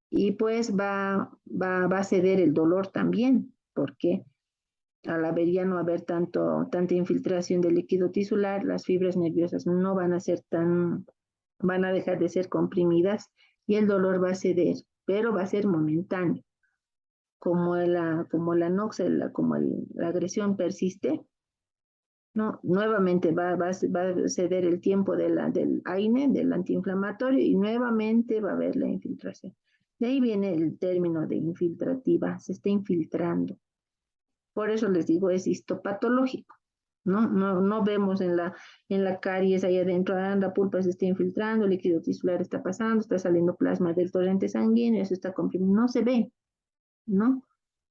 y pues va a ceder el dolor también, porque al haber ya no haber tanta infiltración de líquido tisular, las fibras nerviosas no van a ser van a dejar de ser comprimidas y el dolor va a ceder, pero va a ser momentáneo. Como la NOx, la agresión persiste, no, nuevamente va a ceder el tiempo del AINE, del antiinflamatorio, y nuevamente va a haber la infiltración. De ahí viene el término de infiltrativa, se está infiltrando. Por eso les digo, es histopatológico. No vemos en la caries ahí adentro, la pulpa se está infiltrando, el líquido tisular está pasando, está saliendo plasma del torrente sanguíneo, eso está comprimido, no se ve, ¿no?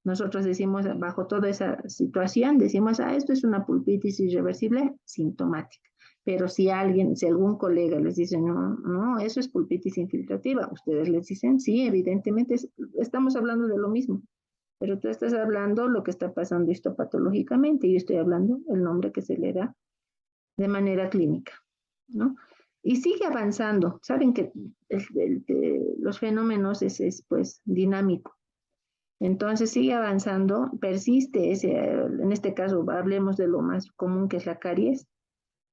Nosotros decimos, bajo toda esa situación, decimos, esto es una pulpitis irreversible sintomática. Pero si algún colega les dice, no, eso es pulpitis infiltrativa, ustedes les dicen, sí, evidentemente estamos hablando de lo mismo. Pero tú estás hablando lo que está pasando histopatológicamente y yo estoy hablando el nombre que se le da de manera clínica, ¿no? Y sigue avanzando. Saben que los fenómenos es pues dinámico. Entonces sigue avanzando, persiste ese, en este caso hablemos de lo más común que es la caries,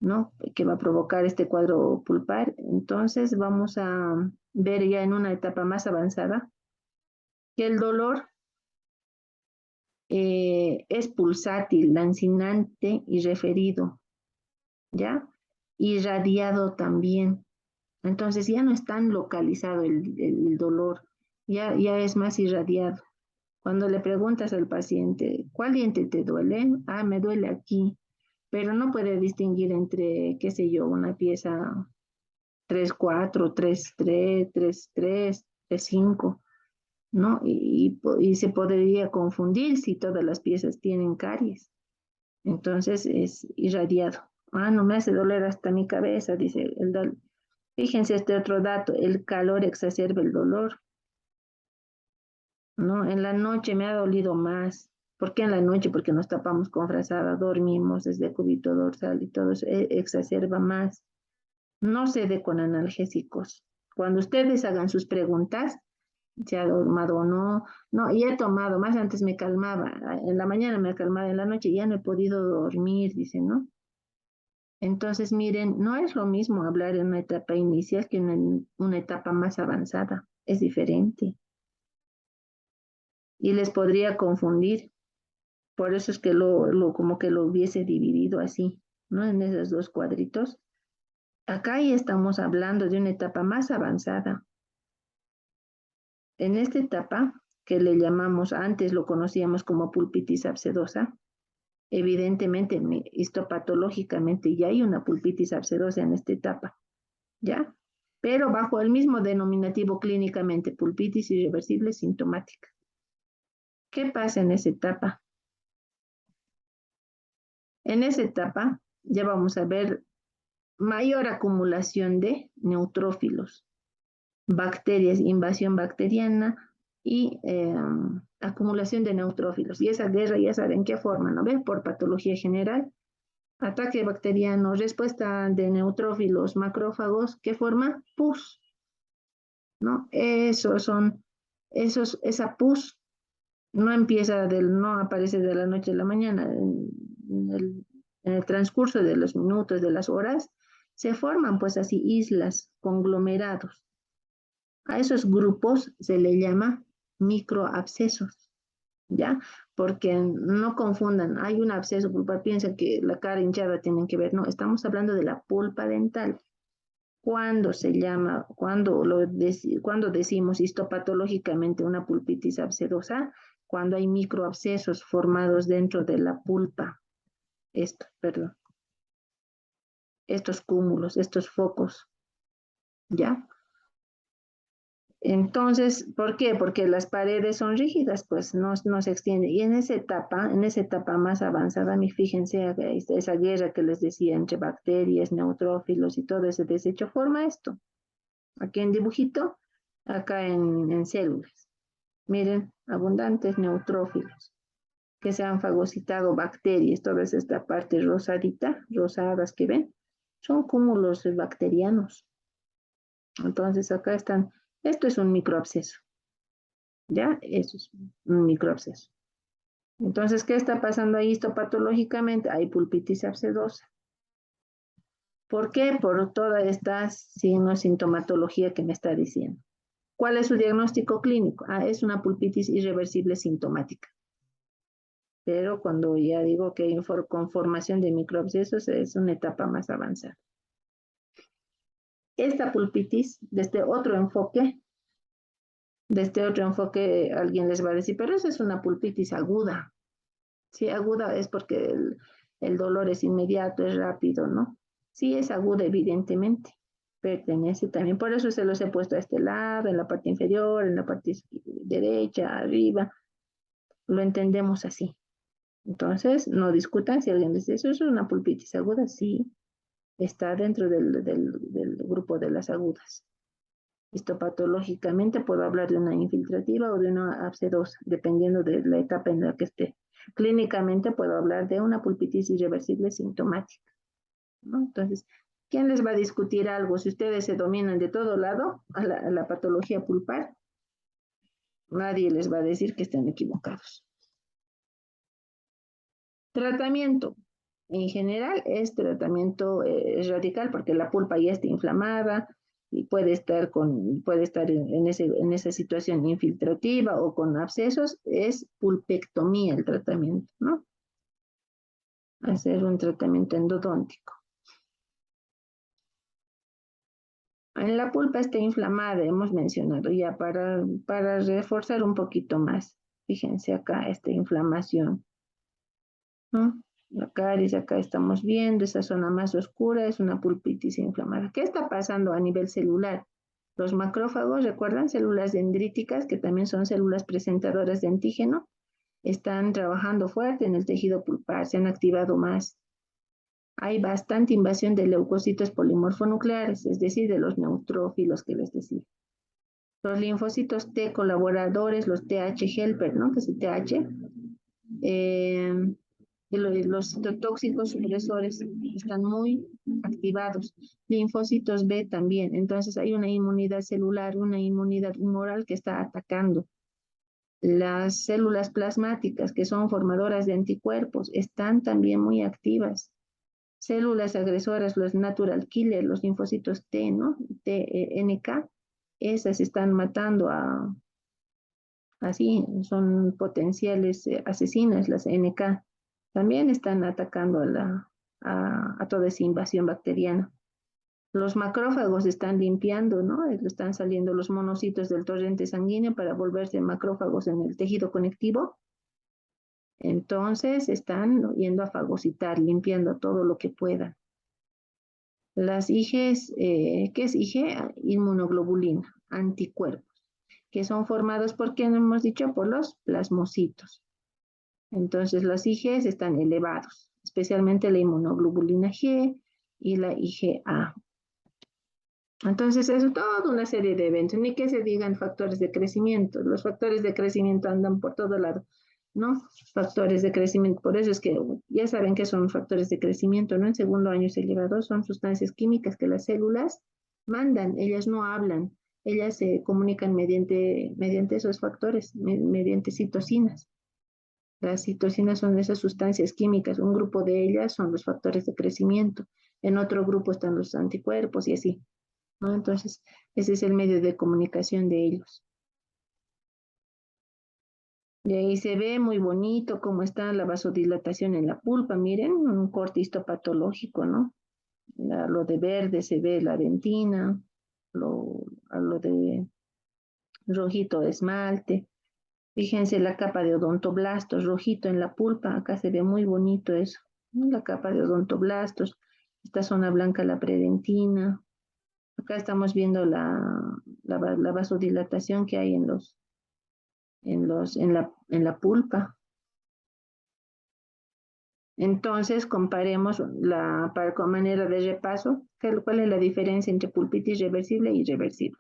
¿no? Que va a provocar este cuadro pulpar. Entonces vamos a ver ya en una etapa más avanzada que el dolor es pulsátil, lancinante y referido, ¿ya? Irradiado también. Entonces ya no es tan localizado el dolor, ya es más irradiado. Cuando le preguntas al paciente, ¿cuál diente te duele? Ah, me duele aquí, pero no puede distinguir entre, qué sé yo, una pieza 3-4, 3-3, 3-3, 3-5, ¿no? Y se podría confundir si todas las piezas tienen caries. Entonces es irradiado. Ah, no me hace doler hasta mi cabeza, dice el dolor. Fíjense este otro dato, el calor exacerba el dolor, ¿no? En la noche me ha dolido más. ¿Por qué en la noche? Porque nos tapamos con frazada, dormimos desde cúbito dorsal y todo eso exacerba más. No se dé con analgésicos. Cuando ustedes hagan sus preguntas, se ha tomado o no, no, y he tomado, más antes me calmaba, en la mañana me calmaba, en la noche ya no he podido dormir, dice, ¿no? Entonces, miren, no es lo mismo hablar en una etapa inicial que en una etapa más avanzada, es diferente y les podría confundir. Por eso es que como que lo hubiese dividido así, ¿no? En esos dos cuadritos. Acá ya estamos hablando de una etapa más avanzada. En esta etapa, que le llamamos, antes lo conocíamos como pulpitis abscedosa, evidentemente, histopatológicamente ya hay una pulpitis abscedosa en esta etapa, ¿ya? Pero bajo el mismo denominativo clínicamente, pulpitis irreversible sintomática. ¿Qué pasa en esa etapa? En esa etapa ya vamos a ver mayor acumulación de neutrófilos, bacterias, invasión bacteriana y acumulación de neutrófilos. Y esa guerra ya saben qué forma, ¿no ven? Por patología general, ataque bacteriano, respuesta de neutrófilos, macrófagos, ¿qué forma? Pus, ¿no? Esa pus no aparece de la noche a la mañana, en el transcurso de los minutos, de las horas, se forman pues así islas, conglomerados. A esos grupos se le llama microabscesos, ¿ya? Porque no confundan, hay un absceso pulpar, piensan que la cara hinchada tienen que ver, no, estamos hablando de la pulpa dental. Cuando decimos histopatológicamente una pulpitis abscedosa, cuando hay microabscesos formados dentro de la pulpa, estos cúmulos, estos focos, ¿ya? Entonces, ¿por qué? Porque las paredes son rígidas, pues no se extiende. Y en esa etapa más avanzada, fíjense, esa guerra que les decía entre bacterias, neutrófilos y todo ese desecho forma esto. Aquí en dibujito, acá en células. Miren, abundantes neutrófilos que se han fagocitado bacterias, toda esta parte rosadita, rosadas que ven, son cúmulos bacterianos. Entonces acá están, esto es un microabsceso, ¿ya? Eso es un microabsceso. Entonces, ¿qué está pasando ahí histopatológicamente? Hay pulpitis abscedosa. ¿Por qué? Por toda esta sintomatología que me está diciendo. ¿Cuál es su diagnóstico clínico? Ah, es una pulpitis irreversible sintomática. Pero cuando ya digo que hay conformación de microabscesos es una etapa más avanzada. Esta pulpitis, desde otro enfoque alguien les va a decir, pero eso es una pulpitis aguda. Sí, aguda es porque el dolor es inmediato, es rápido, ¿no? Sí, es aguda, evidentemente. Pertenece también, por eso se los he puesto a este lado, en la parte inferior, en la parte derecha, arriba. Lo entendemos así. Entonces, no discutan si alguien les dice, eso es una pulpitis aguda, sí, está dentro del grupo de las agudas. Histopatológicamente puedo hablar de una infiltrativa o de una abscedosa, dependiendo de la etapa en la que esté. Clínicamente puedo hablar de una pulpitis irreversible sintomática, ¿no? Entonces, ¿Quién les va a discutir algo si ustedes se dominan de todo lado a la patología pulpar? Nadie les va a decir que estén equivocados. Tratamiento. En general es tratamiento radical porque la pulpa ya está inflamada y puede estar en esa situación infiltrativa o con abscesos. Es pulpectomía el tratamiento, ¿no? Hacer un tratamiento endodóntico. En la pulpa está inflamada, hemos mencionado ya para reforzar un poquito más. Fíjense acá esta inflamación, ¿no? La caries, acá estamos viendo, esa zona más oscura es una pulpitis inflamada. ¿Qué está pasando a nivel celular? Los macrófagos, ¿recuerdan? Células dendríticas, que también son células presentadoras de antígeno, están trabajando fuerte en el tejido pulpar, se han activado más. Hay bastante invasión de leucocitos polimorfonucleares, es decir, de los neutrófilos que les decía. Los linfocitos T colaboradores, los TH helper, ¿no? Que es el TH, los citotóxicos supresores están muy activados. Linfocitos B también. Entonces hay una inmunidad celular, una inmunidad humoral que está atacando. Las células plasmáticas, que son formadoras de anticuerpos, están también muy activas. Células agresoras, los natural killer, los linfocitos T, ¿no? TNK, esas están matando así, son potenciales asesinas, las NK. También están atacando a toda esa invasión bacteriana. Los macrófagos están limpiando, ¿no? Están saliendo los monocitos del torrente sanguíneo para volverse macrófagos en el tejido conectivo. Entonces están yendo a fagocitar, limpiando todo lo que puedan. Las IgEs, ¿qué es IgE? Inmunoglobulina, anticuerpos, que son formados por, ¿qué hemos dicho? Por los plasmocitos. Entonces los IgEs están elevados, especialmente la inmunoglobulina G y la IgA. Entonces es toda una serie de eventos, ni que se digan factores de crecimiento. Los factores de crecimiento andan por todo lado, ¿no? Factores de crecimiento, por eso es que ya saben que son factores de crecimiento, ¿no? En segundo año elevador son sustancias químicas que las células mandan, ellas no hablan, ellas se comunican mediante esos factores, mediante citocinas. Las citocinas son esas sustancias químicas, un grupo de ellas son los factores de crecimiento, en otro grupo están los anticuerpos y así, ¿no? Entonces, ese es el medio de comunicación de ellos. Y ahí se ve muy bonito cómo está la vasodilatación en la pulpa, miren, un corte histopatológico, ¿no? Lo de verde se ve la dentina, a lo de rojito esmalte. Fíjense la capa de odontoblastos, rojito en la pulpa, acá se ve muy bonito eso, ¿no? La capa de odontoblastos, esta zona blanca la predentina. Acá estamos viendo la vasodilatación que hay en la pulpa. Entonces, comparemos con manera de repaso, ¿cuál es la diferencia entre pulpitis reversible y irreversible?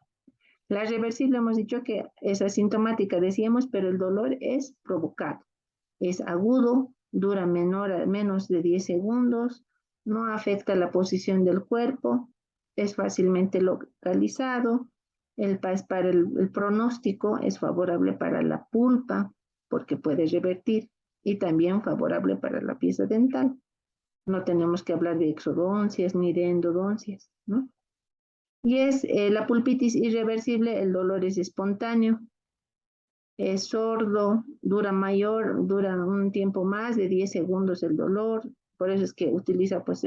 La reversible hemos dicho que es asintomática, decíamos, pero el dolor es provocado. Es agudo, dura menos de 10 segundos, no afecta la posición del cuerpo, es fácilmente localizado. Para el pronóstico es favorable para la pulpa porque puede revertir y también favorable para la pieza dental. No tenemos que hablar de exodoncias ni de endodoncias, ¿no? Y es la pulpitis irreversible, el dolor es espontáneo, es sordo, dura un tiempo más de 10 segundos el dolor, por eso es que utiliza pues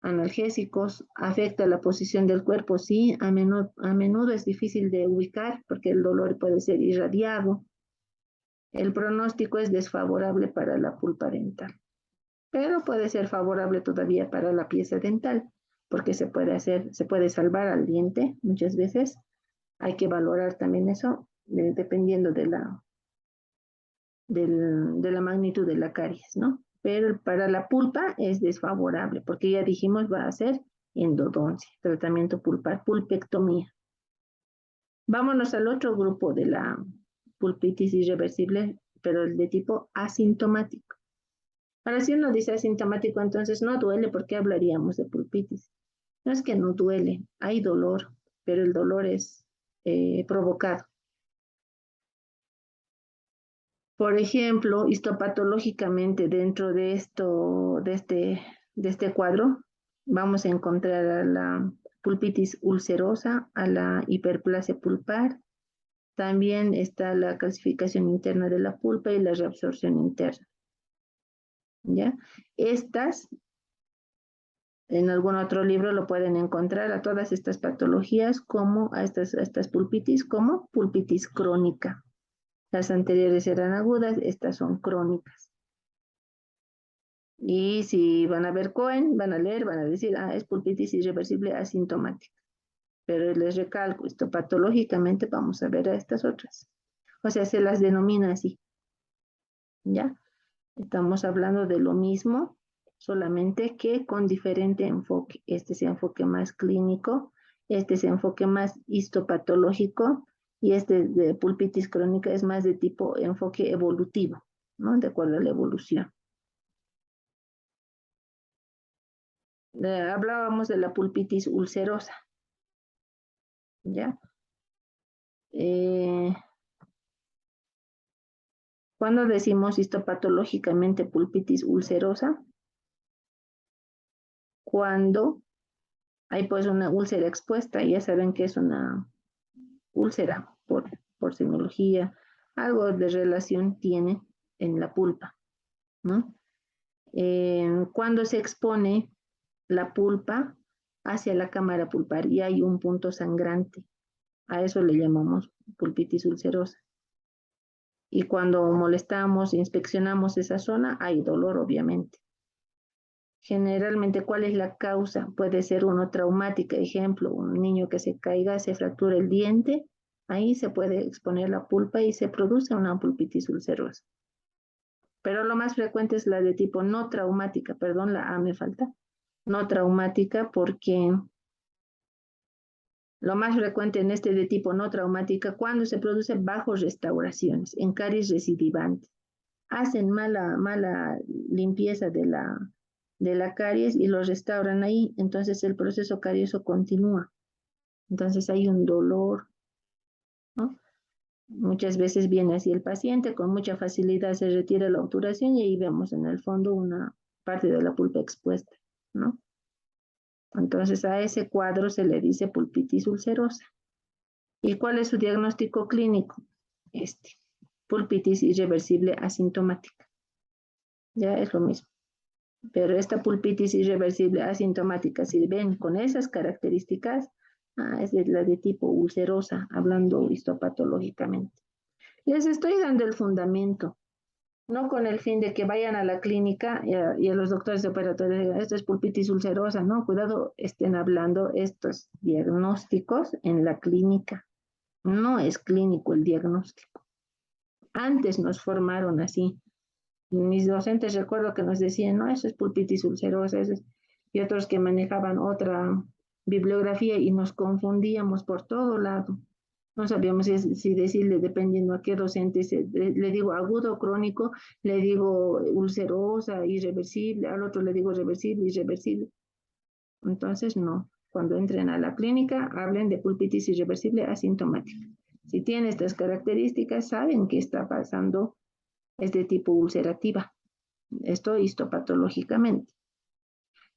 analgésicos, afecta la posición del cuerpo, sí, a menudo es difícil de ubicar porque el dolor puede ser irradiado. El pronóstico es desfavorable para la pulpa dental, pero puede ser favorable todavía para la pieza dental, porque se puede salvar al diente muchas veces. Hay que valorar también eso, dependiendo de la magnitud de la caries, ¿no? Pero para la pulpa es desfavorable, porque ya dijimos va a ser endodoncia, tratamiento pulpar, pulpectomía. Vámonos al otro grupo de la pulpitis irreversible, pero el de tipo asintomático. Ahora, si uno dice asintomático, entonces no duele, porque hablaríamos de pulpitis. No es que no duele, hay dolor, pero el dolor es provocado. Por ejemplo, histopatológicamente dentro de este cuadro, vamos a encontrar a la pulpitis ulcerosa, a la hiperplasia pulpar. También está la calcificación interna de la pulpa y la reabsorción interna. ¿Ya? Estas, en algún otro libro lo pueden encontrar a todas estas patologías como a estas pulpitis como pulpitis crónica. Las anteriores eran agudas, estas son crónicas. Y si van a ver Cohen, van a leer, van a decir, es pulpitis irreversible asintomática. Pero les recalco, esto patológicamente vamos a ver a estas otras. O sea, se las denomina así. ¿Ya? Estamos hablando de lo mismo, solamente que con diferente enfoque. Este es enfoque más clínico, este es enfoque más histopatológico y este de pulpitis crónica es más de tipo enfoque evolutivo, ¿no? De acuerdo a la evolución. Hablábamos de la pulpitis ulcerosa, ¿ya? Cuando decimos histopatológicamente pulpitis ulcerosa, cuando hay pues una úlcera expuesta, ya saben que es una úlcera por semiología, algo de relación tiene en la pulpa, ¿no? Cuando se expone la pulpa hacia la cámara pulpar y hay un punto sangrante, a eso le llamamos pulpitis ulcerosa. Y cuando molestamos, inspeccionamos esa zona, hay dolor, obviamente. Generalmente, ¿cuál es la causa? Puede ser uno traumática, ejemplo, un niño que se caiga, se fractura el diente, ahí se puede exponer la pulpa y se produce una pulpitis ulcerosa. Pero lo más frecuente es la de tipo no traumática, perdón, la A me falta, no traumática porque lo más frecuente en este de tipo no traumática cuando se produce bajo restauraciones, en caries recidivante. Hacen mala limpieza de la caries y lo restauran ahí, entonces el proceso carioso continúa. Entonces hay un dolor, ¿no? Muchas veces viene así el paciente, con mucha facilidad se retira la obturación y ahí vemos en el fondo una parte de la pulpa expuesta, ¿no? Entonces a ese cuadro se le dice pulpitis ulcerosa. ¿Y cuál es su diagnóstico clínico? Pulpitis irreversible asintomática. Ya es lo mismo. Pero esta pulpitis irreversible asintomática, si ven con esas características, es la de tipo ulcerosa, hablando histopatológicamente. Les estoy dando el fundamento, no con el fin de que vayan a la clínica y a los doctores de operatorio digan, esto es pulpitis ulcerosa, no, cuidado, estén hablando estos diagnósticos en la clínica. No es clínico el diagnóstico. Antes nos formaron así. Mis docentes recuerdo que nos decían, no, eso es pulpitis ulcerosa, y otros que manejaban otra bibliografía y nos confundíamos por todo lado. No sabíamos si decirle, dependiendo a qué docente, le digo agudo o crónico, le digo ulcerosa, irreversible, al otro le digo reversible, irreversible. Entonces, no. Cuando entren a la clínica, hablen de pulpitis irreversible asintomática. Si tiene estas características, saben que está pasando, es de tipo ulcerativa. Esto histopatológicamente.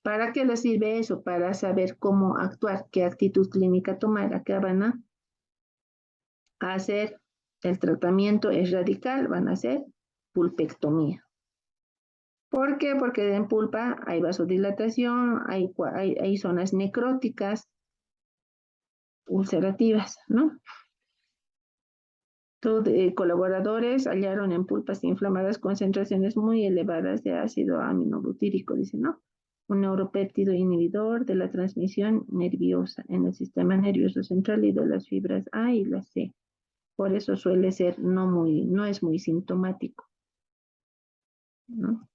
¿Para qué les sirve eso? Para saber cómo actuar, qué actitud clínica tomar. Acá van a hacer el tratamiento es radical, van a hacer pulpectomía. ¿Por qué? Porque en pulpa hay vasodilatación, hay zonas necróticas, ulcerativas, ¿no? Colaboradores hallaron en pulpas inflamadas concentraciones muy elevadas de ácido aminobutírico, dice, ¿no? Un neuropéptido inhibidor de la transmisión nerviosa en el sistema nervioso central y de las fibras A y la C. Por eso suele ser no es muy sintomático, ¿no?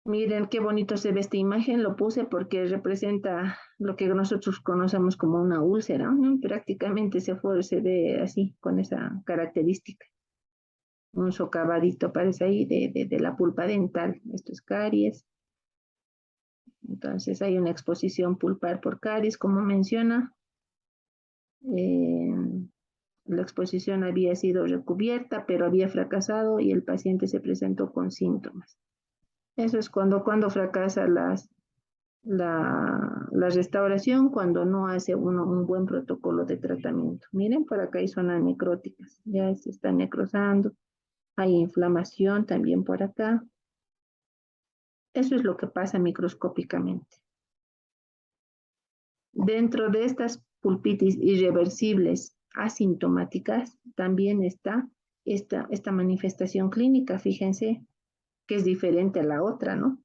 Miren qué bonito se ve esta imagen, lo puse porque representa lo que nosotros conocemos como una úlcera, ¿no? Prácticamente se ve así, con esa característica. Un socavadito parece ahí de la pulpa dental. Esto es caries. Entonces hay una exposición pulpar por caries, como menciona. La exposición había sido recubierta, pero había fracasado y el paciente se presentó con síntomas. Eso es cuando fracasa la restauración, cuando no hace uno un buen protocolo de tratamiento. Miren, por acá hay zonas necróticas, ya se está necrosando, hay inflamación también por acá. Eso es lo que pasa microscópicamente. Dentro de estas pulpitis irreversibles asintomáticas también está esta manifestación clínica, fíjense, que es diferente a la otra, ¿no?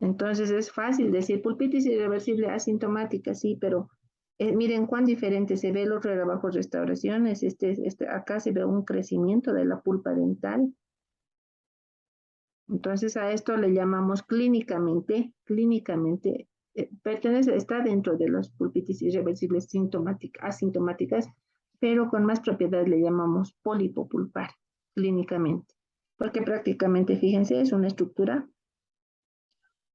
Entonces es fácil decir pulpitis irreversible asintomática, sí, pero miren cuán diferente se ve. El otro era bajo restauraciones, acá se ve un crecimiento de la pulpa dental. Entonces a esto le llamamos clínicamente, está dentro de las pulpitis irreversibles asintomáticas, pero con más propiedad le llamamos pólipo pulpar, clínicamente, porque prácticamente, fíjense, es una estructura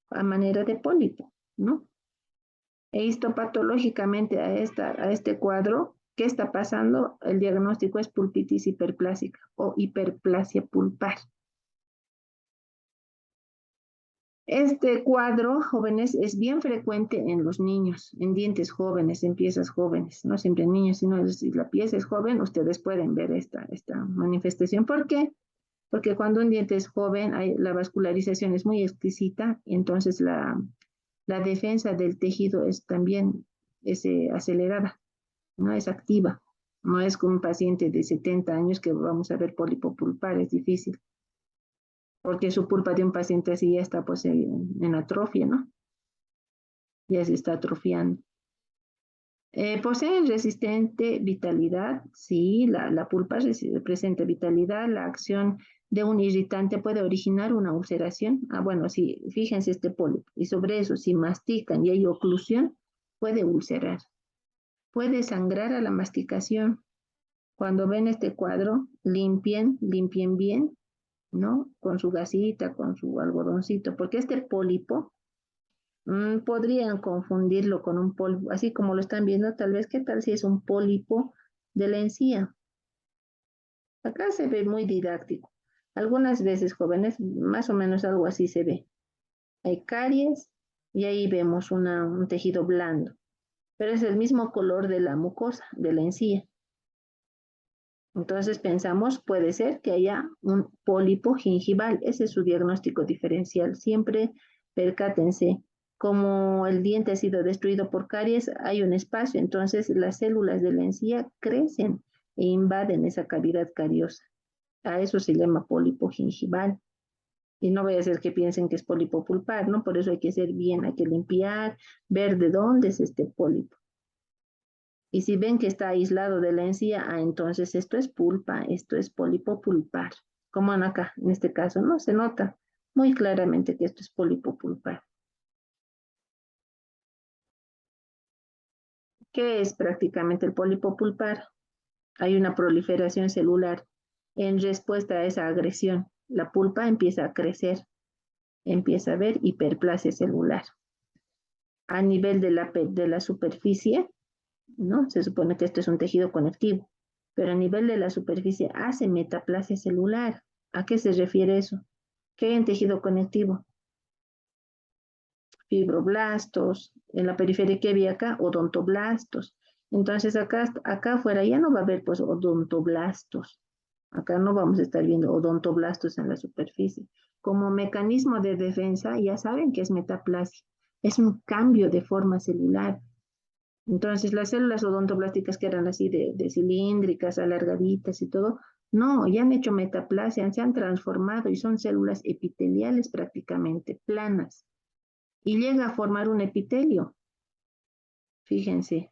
a manera de pólipo, ¿no? E histopatológicamente a este cuadro, ¿qué está pasando? El diagnóstico es pulpitis hiperplásica o hiperplasia pulpar. Este cuadro, jóvenes, es bien frecuente en los niños, en dientes jóvenes, en piezas jóvenes, no siempre en niños, sino si la pieza es joven, ustedes pueden ver esta manifestación. ¿Por qué? Porque cuando un diente es joven, la vascularización es muy exquisita, entonces la defensa del tejido es también acelerada, no es activa. No es como un paciente de 70 años que vamos a ver pólipo pulpar, es difícil, porque su pulpa de un paciente así ya está pues en atrofia, ¿no? Ya se está atrofiando. Poseen resistente vitalidad, sí, la pulpa presenta vitalidad, la acción de un irritante puede originar una ulceración. Bueno, sí, fíjense este pólipo, y sobre eso, si mastican y hay oclusión, puede ulcerar, puede sangrar a la masticación. Cuando ven este cuadro, limpien bien, ¿no? Con su gasita, con su algodoncito, porque este pólipo podrían confundirlo con un pólipo, así como lo están viendo, tal vez, ¿qué tal si es un pólipo de la encía? Acá se ve muy didáctico. Algunas veces, jóvenes, más o menos algo así se ve. Hay caries y ahí vemos un tejido blando, pero es el mismo color de la mucosa, de la encía. Entonces pensamos, puede ser que haya un pólipo gingival. Ese es su diagnóstico diferencial. Siempre percátense, como el diente ha sido destruido por caries, hay un espacio, entonces las células de la encía crecen e invaden esa cavidad cariosa. A eso se llama pólipo gingival. Y no vaya a ser que piensen que es pólipo pulpar, ¿no? Por eso hay que hacer bien, hay que limpiar, ver de dónde es este pólipo. Y si ven que está aislado de la encía, entonces esto es pulpa, esto es pólipo pulpar. Como acá, en este caso, ¿no? Se nota muy claramente que esto es pólipo pulpar. ¿Qué es prácticamente el pólipo pulpar? Hay una proliferación celular en respuesta a esa agresión. La pulpa empieza a crecer, empieza a haber hiperplasia celular. A nivel de la superficie, ¿no? Se supone que esto es un tejido conectivo, pero a nivel de la superficie hace metaplasia celular. ¿A qué se refiere eso? ¿Qué hay en tejido conectivo? Fibroblastos, en la periferia que había acá, odontoblastos. Entonces acá afuera ya no va a haber pues odontoblastos. Acá no vamos a estar viendo odontoblastos en la superficie. Como mecanismo de defensa, ya saben que es metaplasia. Es un cambio de forma celular. Entonces, las células odontoblásticas que eran así de cilíndricas, alargaditas y todo, no, ya han hecho metaplasia, se han transformado y son células epiteliales prácticamente, planas. Y llega a formar un epitelio. Fíjense.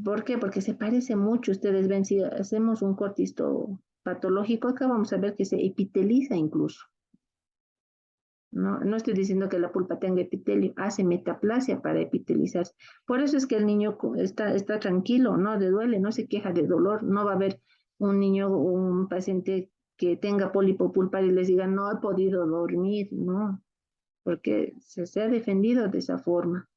¿Por qué? Porque se parece mucho. Ustedes ven, si hacemos un cortisto patológico, acá vamos a ver que se epiteliza incluso. No estoy diciendo que la pulpa tenga epitelio, hace metaplasia para epitelizarse. Por eso es que el niño está tranquilo, no le duele, no se queja de dolor. No va a haber un niño o un paciente que tenga pólipo pulpar y les diga, no he podido dormir, no. porque se ha defendido de esa forma.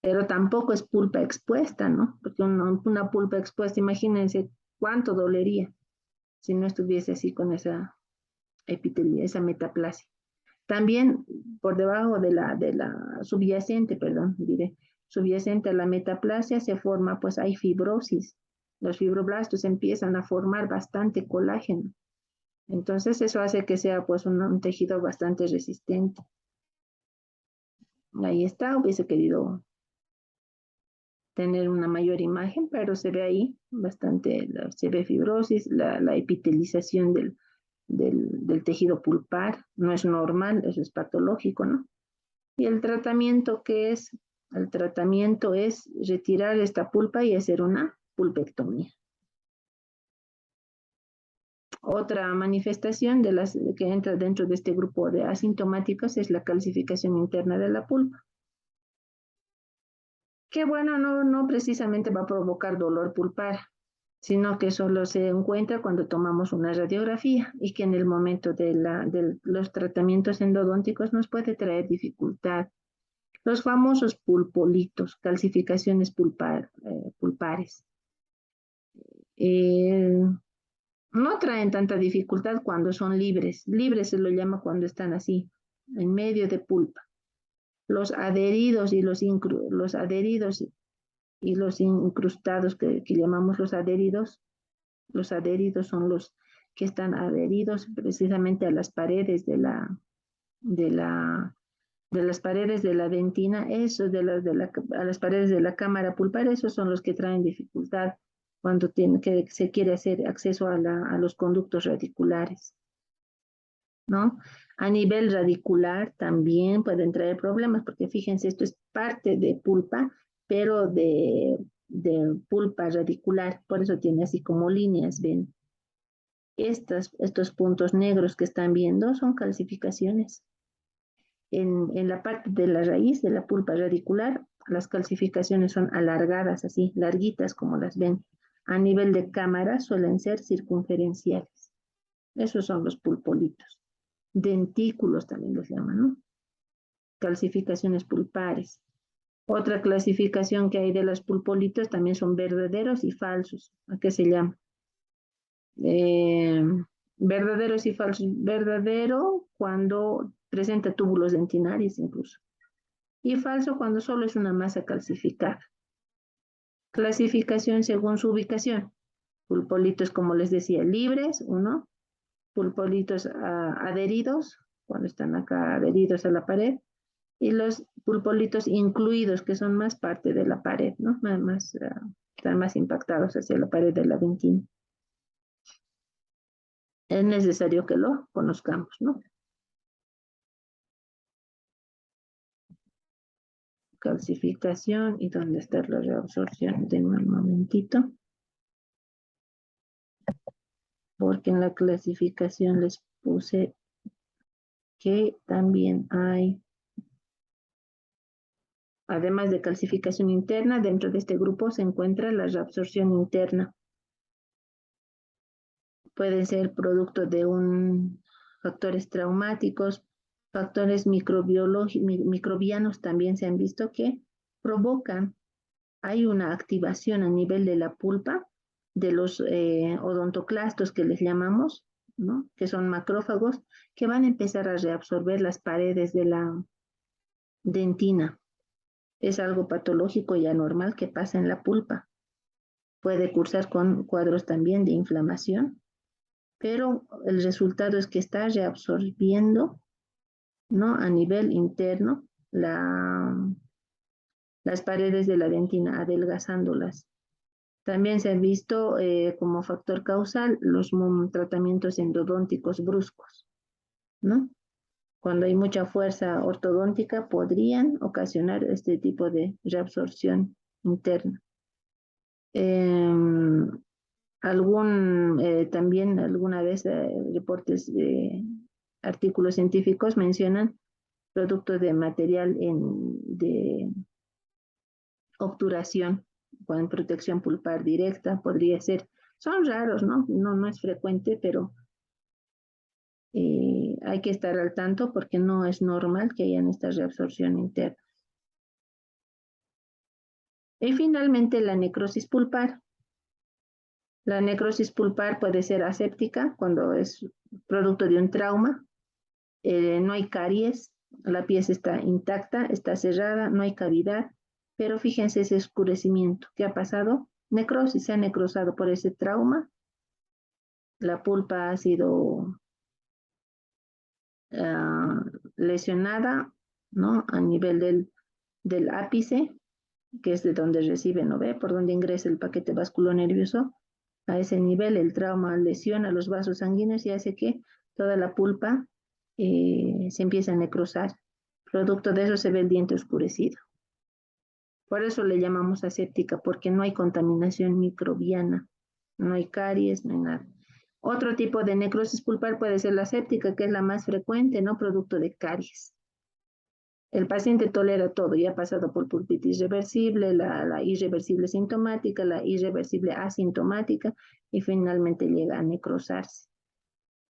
Pero tampoco es pulpa expuesta, ¿no? Porque una pulpa expuesta, imagínense cuánto dolería si no estuviese así con esa epitelia, esa metaplasia. También por debajo de la subyacente, perdón, diré, subyacente a la metaplasia se forma, pues hay fibrosis. Los fibroblastos empiezan a formar bastante colágeno. Entonces eso hace que sea pues un tejido bastante resistente. Ahí está, hubiese querido tener una mayor imagen, pero se ve ahí bastante, se ve fibrosis, la epitelización del tejido pulpar, no es normal, eso es patológico, ¿no? Y el tratamiento, ¿qué es? El tratamiento es retirar esta pulpa y hacer una pulpectomía. Otra manifestación de las que entra dentro de este grupo de asintomáticos es la calcificación interna de la pulpa. Que bueno, no precisamente va a provocar dolor pulpar, sino que solo se encuentra cuando tomamos una radiografía y que en el momento de los tratamientos endodónticos nos puede traer dificultad. Los famosos pulpolitos, calcificaciones pulpares. Eh, no traen tanta dificultad cuando son libres. Libres se lo llama cuando están así, en medio de pulpa. Los adheridos y los adheridos y los incrustados que llamamos los adheridos son los que están adheridos precisamente a las paredes de la, de las paredes de la dentina, esos a las paredes de la cámara pulpar, esos son los que traen dificultad cuando se quiere hacer acceso a los conductos radiculares, ¿no? A nivel radicular también pueden traer problemas, porque fíjense, esto es parte de pulpa, pero de pulpa radicular, por eso tiene así como líneas, ¿ven? Estos puntos negros que están viendo son calcificaciones. En la parte de la raíz de la pulpa radicular, las calcificaciones son alargadas, así, larguitas como las ven. A nivel de cámara suelen ser circunferenciales. Esos son los pulpolitos. Dentículos también los llaman, ¿no? Calcificaciones pulpares. Otra clasificación que hay de los pulpolitos también son verdaderos y falsos. ¿A qué se llama? Eh, verdaderos y falsos. Verdadero cuando presenta túbulos dentinarios incluso. Y falso cuando solo es una masa calcificada. Clasificación según su ubicación. Pulpolitos, como les decía, libres, uno. Pulpolitos adheridos, cuando están acá adheridos a la pared. Y los pulpolitos incluidos, que son más parte de la pared, ¿no? Están más impactados hacia la pared de la dentina. Es necesario que lo conozcamos, ¿no? Calcificación y dónde está la reabsorción. Denme un momentito. Porque en la clasificación les puse que también hay, además de calcificación interna, dentro de este grupo se encuentra la reabsorción interna. Pueden ser producto de factores traumáticos, factores microbianos también se han visto que provocan, hay una activación a nivel de la pulpa de los odontoclastos que les llamamos, ¿no? Que son macrófagos, que van a empezar a reabsorber las paredes de la dentina. Es algo patológico y anormal que pasa en la pulpa. Puede cursar con cuadros también de inflamación, pero el resultado es que está reabsorbiendo, ¿no? A nivel interno las paredes de la dentina, adelgazándolas. También se han visto como factor causal los tratamientos endodónticos bruscos, ¿no? Cuando hay mucha fuerza ortodóntica podrían ocasionar este tipo de reabsorción interna. También alguna vez reportes de artículos científicos mencionan productos de material de obturación con protección pulpar directa, podría ser. Son raros, ¿no? No es frecuente, pero hay que estar al tanto porque no es normal que hayan esta reabsorción interna. Y finalmente la necrosis pulpar. La necrosis pulpar puede ser aséptica cuando es producto de un trauma, no hay caries, la pieza está intacta, está cerrada, no hay cavidad, pero fíjense ese oscurecimiento. ¿Qué ha pasado? Necrosis, se ha necrosado por ese trauma, la pulpa ha sido lesionada, ¿no? A nivel del ápice, que es de donde recibe, ¿no ve? Por donde ingresa el paquete vasculonervioso. A ese nivel el trauma lesiona los vasos sanguíneos y hace que toda la pulpa se empiece a necrosar. Producto de eso se ve el diente oscurecido. Por eso le llamamos aséptica, porque no hay contaminación microbiana, no hay caries, no hay nada. Otro tipo de necrosis pulpar puede ser la séptica, que es la más frecuente, ¿no? Producto de caries. El paciente tolera todo, ya ha pasado por pulpitis reversible, la irreversible sintomática, la irreversible asintomática y finalmente llega a necrosarse.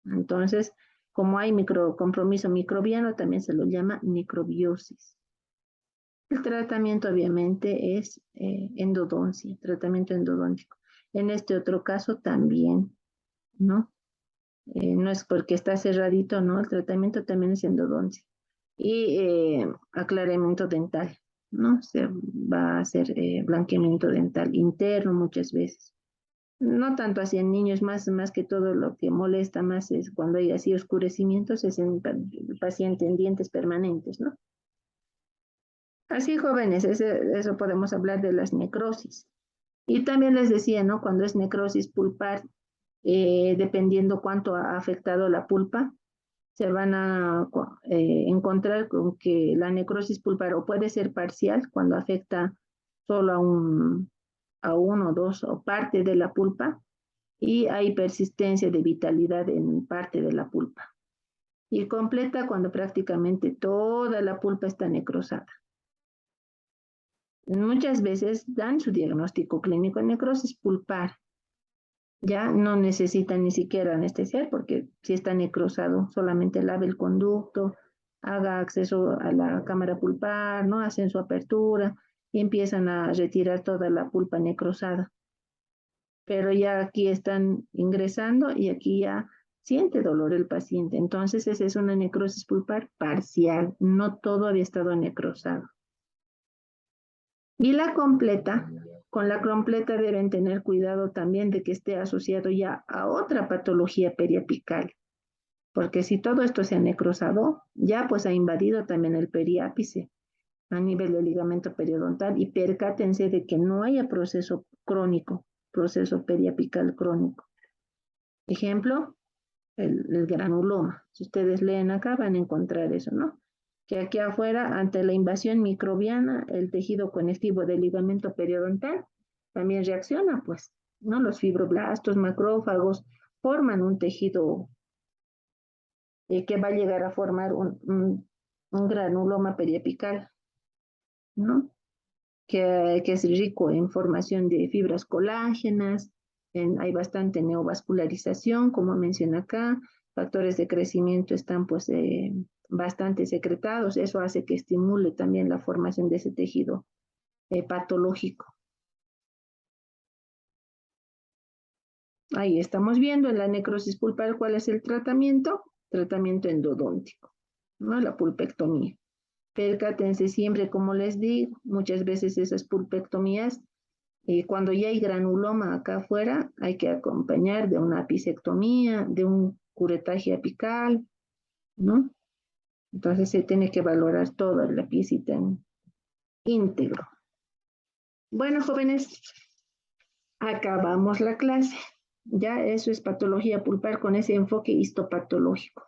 Entonces, como hay compromiso microbiano, también se lo llama necrobiosis. El tratamiento obviamente es endodoncia, tratamiento endodóntico. En este otro caso también, ¿no? No es porque está cerradito, ¿no? El tratamiento también es endodoncia. Y aclaramiento dental, ¿no? Se va a hacer blanqueamiento dental interno muchas veces. No tanto así en niños, más que todo lo que molesta más es cuando hay así oscurecimientos, es en el paciente en dientes permanentes, ¿no? Así jóvenes, eso podemos hablar de las necrosis. Y también les decía, ¿no? Cuando es necrosis pulpar, dependiendo cuánto ha afectado la pulpa, se van a encontrar con que la necrosis pulpar o puede ser parcial cuando afecta solo a uno, dos o parte de la pulpa y hay persistencia de vitalidad en parte de la pulpa. Y completa cuando prácticamente toda la pulpa está necrosada. Muchas veces dan su diagnóstico clínico en necrosis pulpar. Ya no necesitan ni siquiera anestesiar porque si está necrosado, solamente lave el conducto, haga acceso a la cámara pulpar, ¿no? Hacen su apertura y empiezan a retirar toda la pulpa necrosada. Pero ya aquí están ingresando y aquí ya siente dolor el paciente. Entonces esa es una necrosis pulpar parcial, no todo había estado necrosado. Y la completa, con la completa deben tener cuidado también de que esté asociado ya a otra patología periapical, porque si todo esto se ha necrosado, ya pues ha invadido también el periápice a nivel del ligamento periodontal y percátense de que no haya proceso crónico, proceso periapical crónico. Ejemplo, el granuloma. Si ustedes leen acá van a encontrar eso, ¿no? Que aquí afuera, ante la invasión microbiana, el tejido conectivo del ligamento periodontal también reacciona, pues, ¿no? Los fibroblastos, macrófagos, forman un tejido que va a llegar a formar un granuloma periapical, ¿no? Que es rico en formación de fibras colágenas, hay bastante neovascularización, como menciona acá, factores de crecimiento están pues bastante secretados, eso hace que estimule también la formación de ese tejido patológico. Ahí estamos viendo en la necrosis pulpar cuál es el tratamiento, tratamiento endodóntico, ¿no? La pulpectomía. Percátense siempre, como les digo, muchas veces esas pulpectomías cuando ya hay granuloma acá afuera, hay que acompañar de una apicectomía, de un curetaje apical, ¿no? Entonces se tiene que valorar toda la piecita en íntegro. Bueno, jóvenes, acabamos la clase. Ya eso es patología pulpar con ese enfoque histopatológico.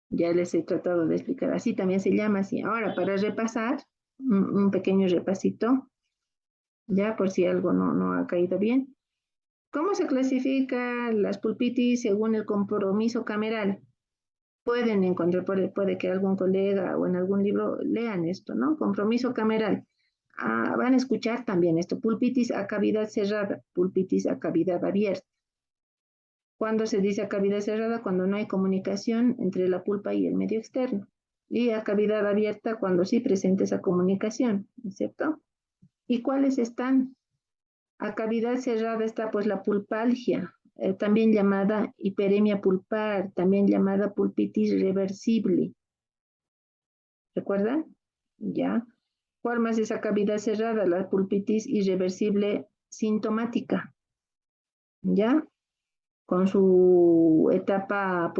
Ya les he tratado de explicar. Así también se llama así. Ahora, para repasar, un pequeño repasito, ya por si algo no ha caído bien. ¿Cómo se clasifica las pulpitis según el compromiso cameral? Pueden encontrar, puede que algún colega o en algún libro lean esto, ¿no? Compromiso cameral. Van a escuchar también esto, pulpitis a cavidad cerrada, pulpitis a cavidad abierta. ¿Cuándo se dice a cavidad cerrada? Cuando no hay comunicación entre la pulpa y el medio externo. Y a cavidad abierta cuando sí presente esa comunicación, ¿no es cierto? ¿Y cuáles están? A cavidad cerrada está pues la pulpalgia, también llamada hiperemia pulpar, también llamada pulpitis reversible. ¿Recuerdan? Ya. ¿Cuál más es a cavidad cerrada? La pulpitis irreversible sintomática. ¿Ya? Con su etapa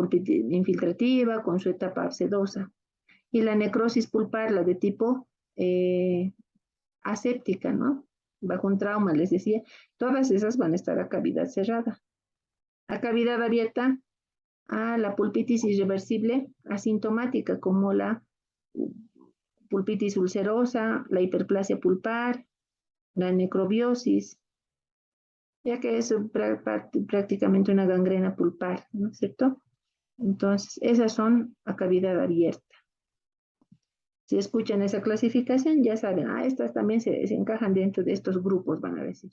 infiltrativa, con su etapa sedosa. Y la necrosis pulpar, la de tipo aséptica, ¿no? Bajo un trauma, les decía, todas esas van a estar a cavidad cerrada. A cavidad abierta, a la pulpitis irreversible asintomática, como la pulpitis ulcerosa, la hiperplasia pulpar, la necrobiosis, ya que es prácticamente una gangrena pulpar, ¿no es cierto? Entonces, esas son a cavidad abierta. Si escuchan esa clasificación, ya saben, estas también se encajan dentro de estos grupos, van a decir.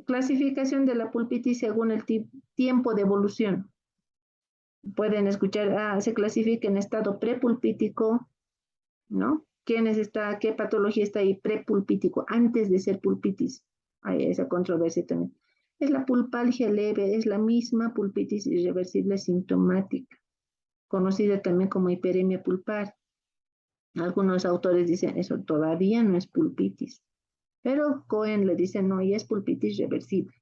Clasificación de la pulpitis según el tiempo de evolución. Pueden escuchar, se clasifica en estado prepulpítico, ¿no? ¿Qué patología está ahí prepulpítico, antes de ser pulpitis? Hay esa controversia también. Es la pulpalgia leve, es la misma pulpitis irreversible sintomática, conocida también como hiperemia pulpar. Algunos autores dicen eso todavía no es pulpitis, pero Cohen le dice no, y es pulpitis reversible.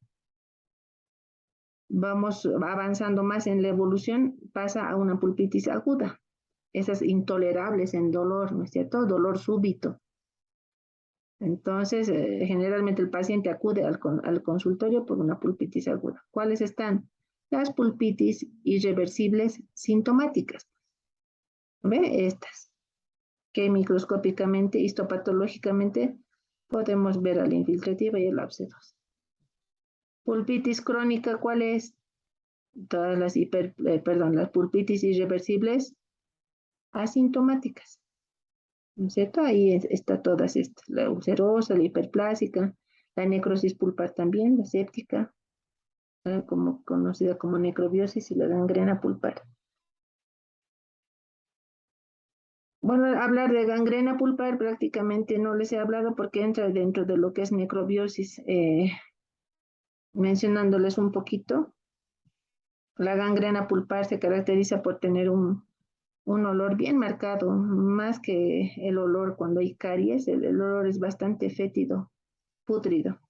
Vamos avanzando más en la evolución, pasa a una pulpitis aguda, esas intolerables en dolor, ¿no es cierto? Dolor súbito. Entonces, generalmente el paciente acude al consultorio por una pulpitis aguda. ¿Cuáles están? Las pulpitis irreversibles sintomáticas. ¿Ve? Estas, que microscópicamente, histopatológicamente, podemos ver a la infiltrativa y el abscesos. Pulpitis crónica, ¿cuál es? Todas las las pulpitis irreversibles asintomáticas. ¿No es cierto? Ahí está todas estas, la ulcerosa, la hiperplásica, la necrosis pulpar también, la séptica, como conocida como necrobiosis y la gangrena pulpar. Bueno, hablar de gangrena pulpar prácticamente no les he hablado porque entra dentro de lo que es necrobiosis, mencionándoles un poquito. La gangrena pulpar se caracteriza por tener un olor bien marcado, más que el olor cuando hay caries, el olor es bastante fétido, pútrido,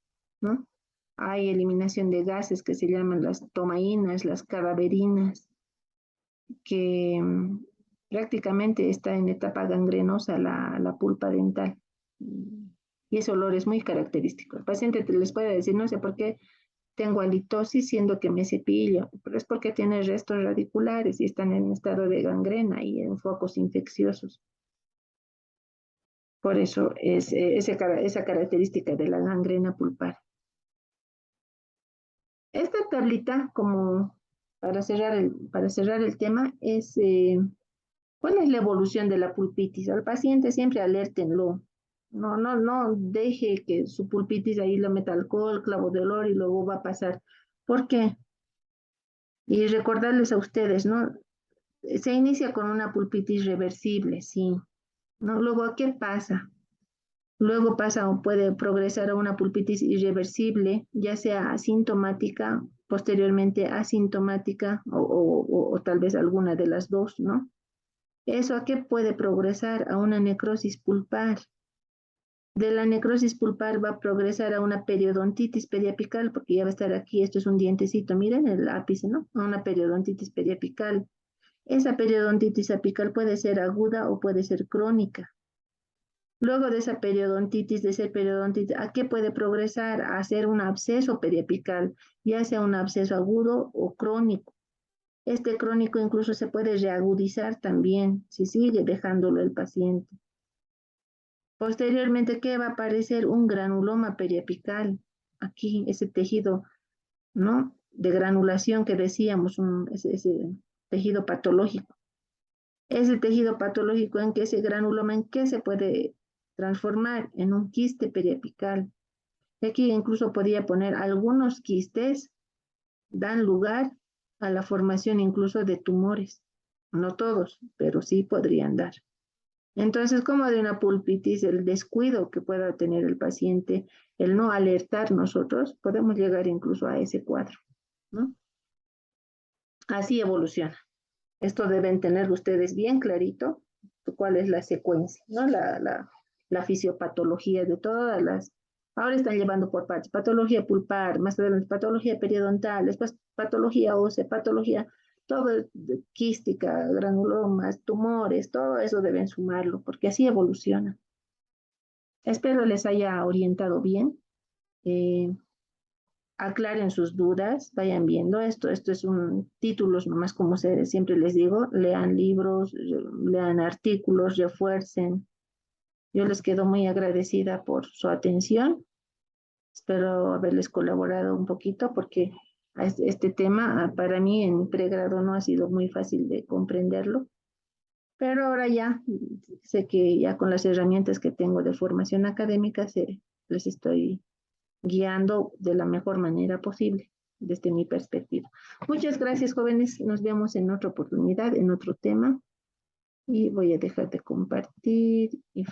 ¿no? Hay eliminación de gases que se llaman las tomaínas, las cadaverinas, que prácticamente está en etapa gangrenosa la pulpa dental. Y ese olor es muy característico. El paciente les puede decir, no sé por qué tengo halitosis siendo que me cepillo, pero es porque tiene restos radiculares y están en estado de gangrena y en focos infecciosos. Por eso es esa característica de la gangrena pulpar. Esta tablita, como para cerrar el tema, es ¿cuál es la evolución de la pulpitis? Al paciente siempre alértenlo. No deje que su pulpitis ahí lo meta alcohol, clavo de olor y luego va a pasar. ¿Por qué? Y recordarles a ustedes, ¿no? Se inicia con una pulpitis reversible, sí. ¿No? Luego, ¿qué pasa? Luego pasa o puede progresar a una pulpitis irreversible, ya sea asintomática, posteriormente asintomática o tal vez alguna de las dos, ¿no? ¿Eso a qué puede progresar? A una necrosis pulpar. De la necrosis pulpar va a progresar a una periodontitis periapical, porque ya va a estar aquí, esto es un dientecito, miren el ápice, ¿no? A una periodontitis periapical. Esa periodontitis apical puede ser aguda o puede ser crónica. Luego de esa periodontitis, de ser periodontitis, ¿a qué puede progresar? A hacer un absceso periapical, ya sea un absceso agudo o crónico. Este crónico incluso se puede reagudizar también si sigue dejándolo el paciente. Posteriormente, ¿qué va a aparecer? Un granuloma periapical. Aquí, ese tejido, ¿no? De granulación que decíamos, ese tejido patológico. Ese tejido patológico en que ese granuloma, ¿en qué se puede transformar? En un quiste periapical. Aquí incluso podría poner algunos quistes, dan lugar a la formación incluso de tumores. No todos, pero sí podrían dar. Entonces, como de una pulpitis, el descuido que pueda tener el paciente, el no alertar nosotros, podemos llegar incluso a ese cuadro, ¿no? Así evoluciona. Esto deben tener ustedes bien clarito cuál es la secuencia, ¿no? La fisiopatología de todas las... Ahora están llevando por partes, patología pulpar, más adelante patología periodontal, después patología ósea, patología, todo quística, granulomas, tumores, todo eso deben sumarlo, porque así evoluciona. Espero les haya orientado bien. Eh, Aclaren sus dudas, vayan viendo esto. Esto es un títulos, nomás como siempre les digo, lean libros, lean artículos, refuercen. Yo les quedo muy agradecida por su atención. Espero haberles colaborado un poquito porque este tema para mí en pregrado no ha sido muy fácil de comprenderlo, pero ahora ya sé que ya con las herramientas que tengo de formación académica les estoy guiando de la mejor manera posible desde mi perspectiva. Muchas gracias, jóvenes. Nos vemos en otra oportunidad, en otro tema. Y voy a dejar de compartir y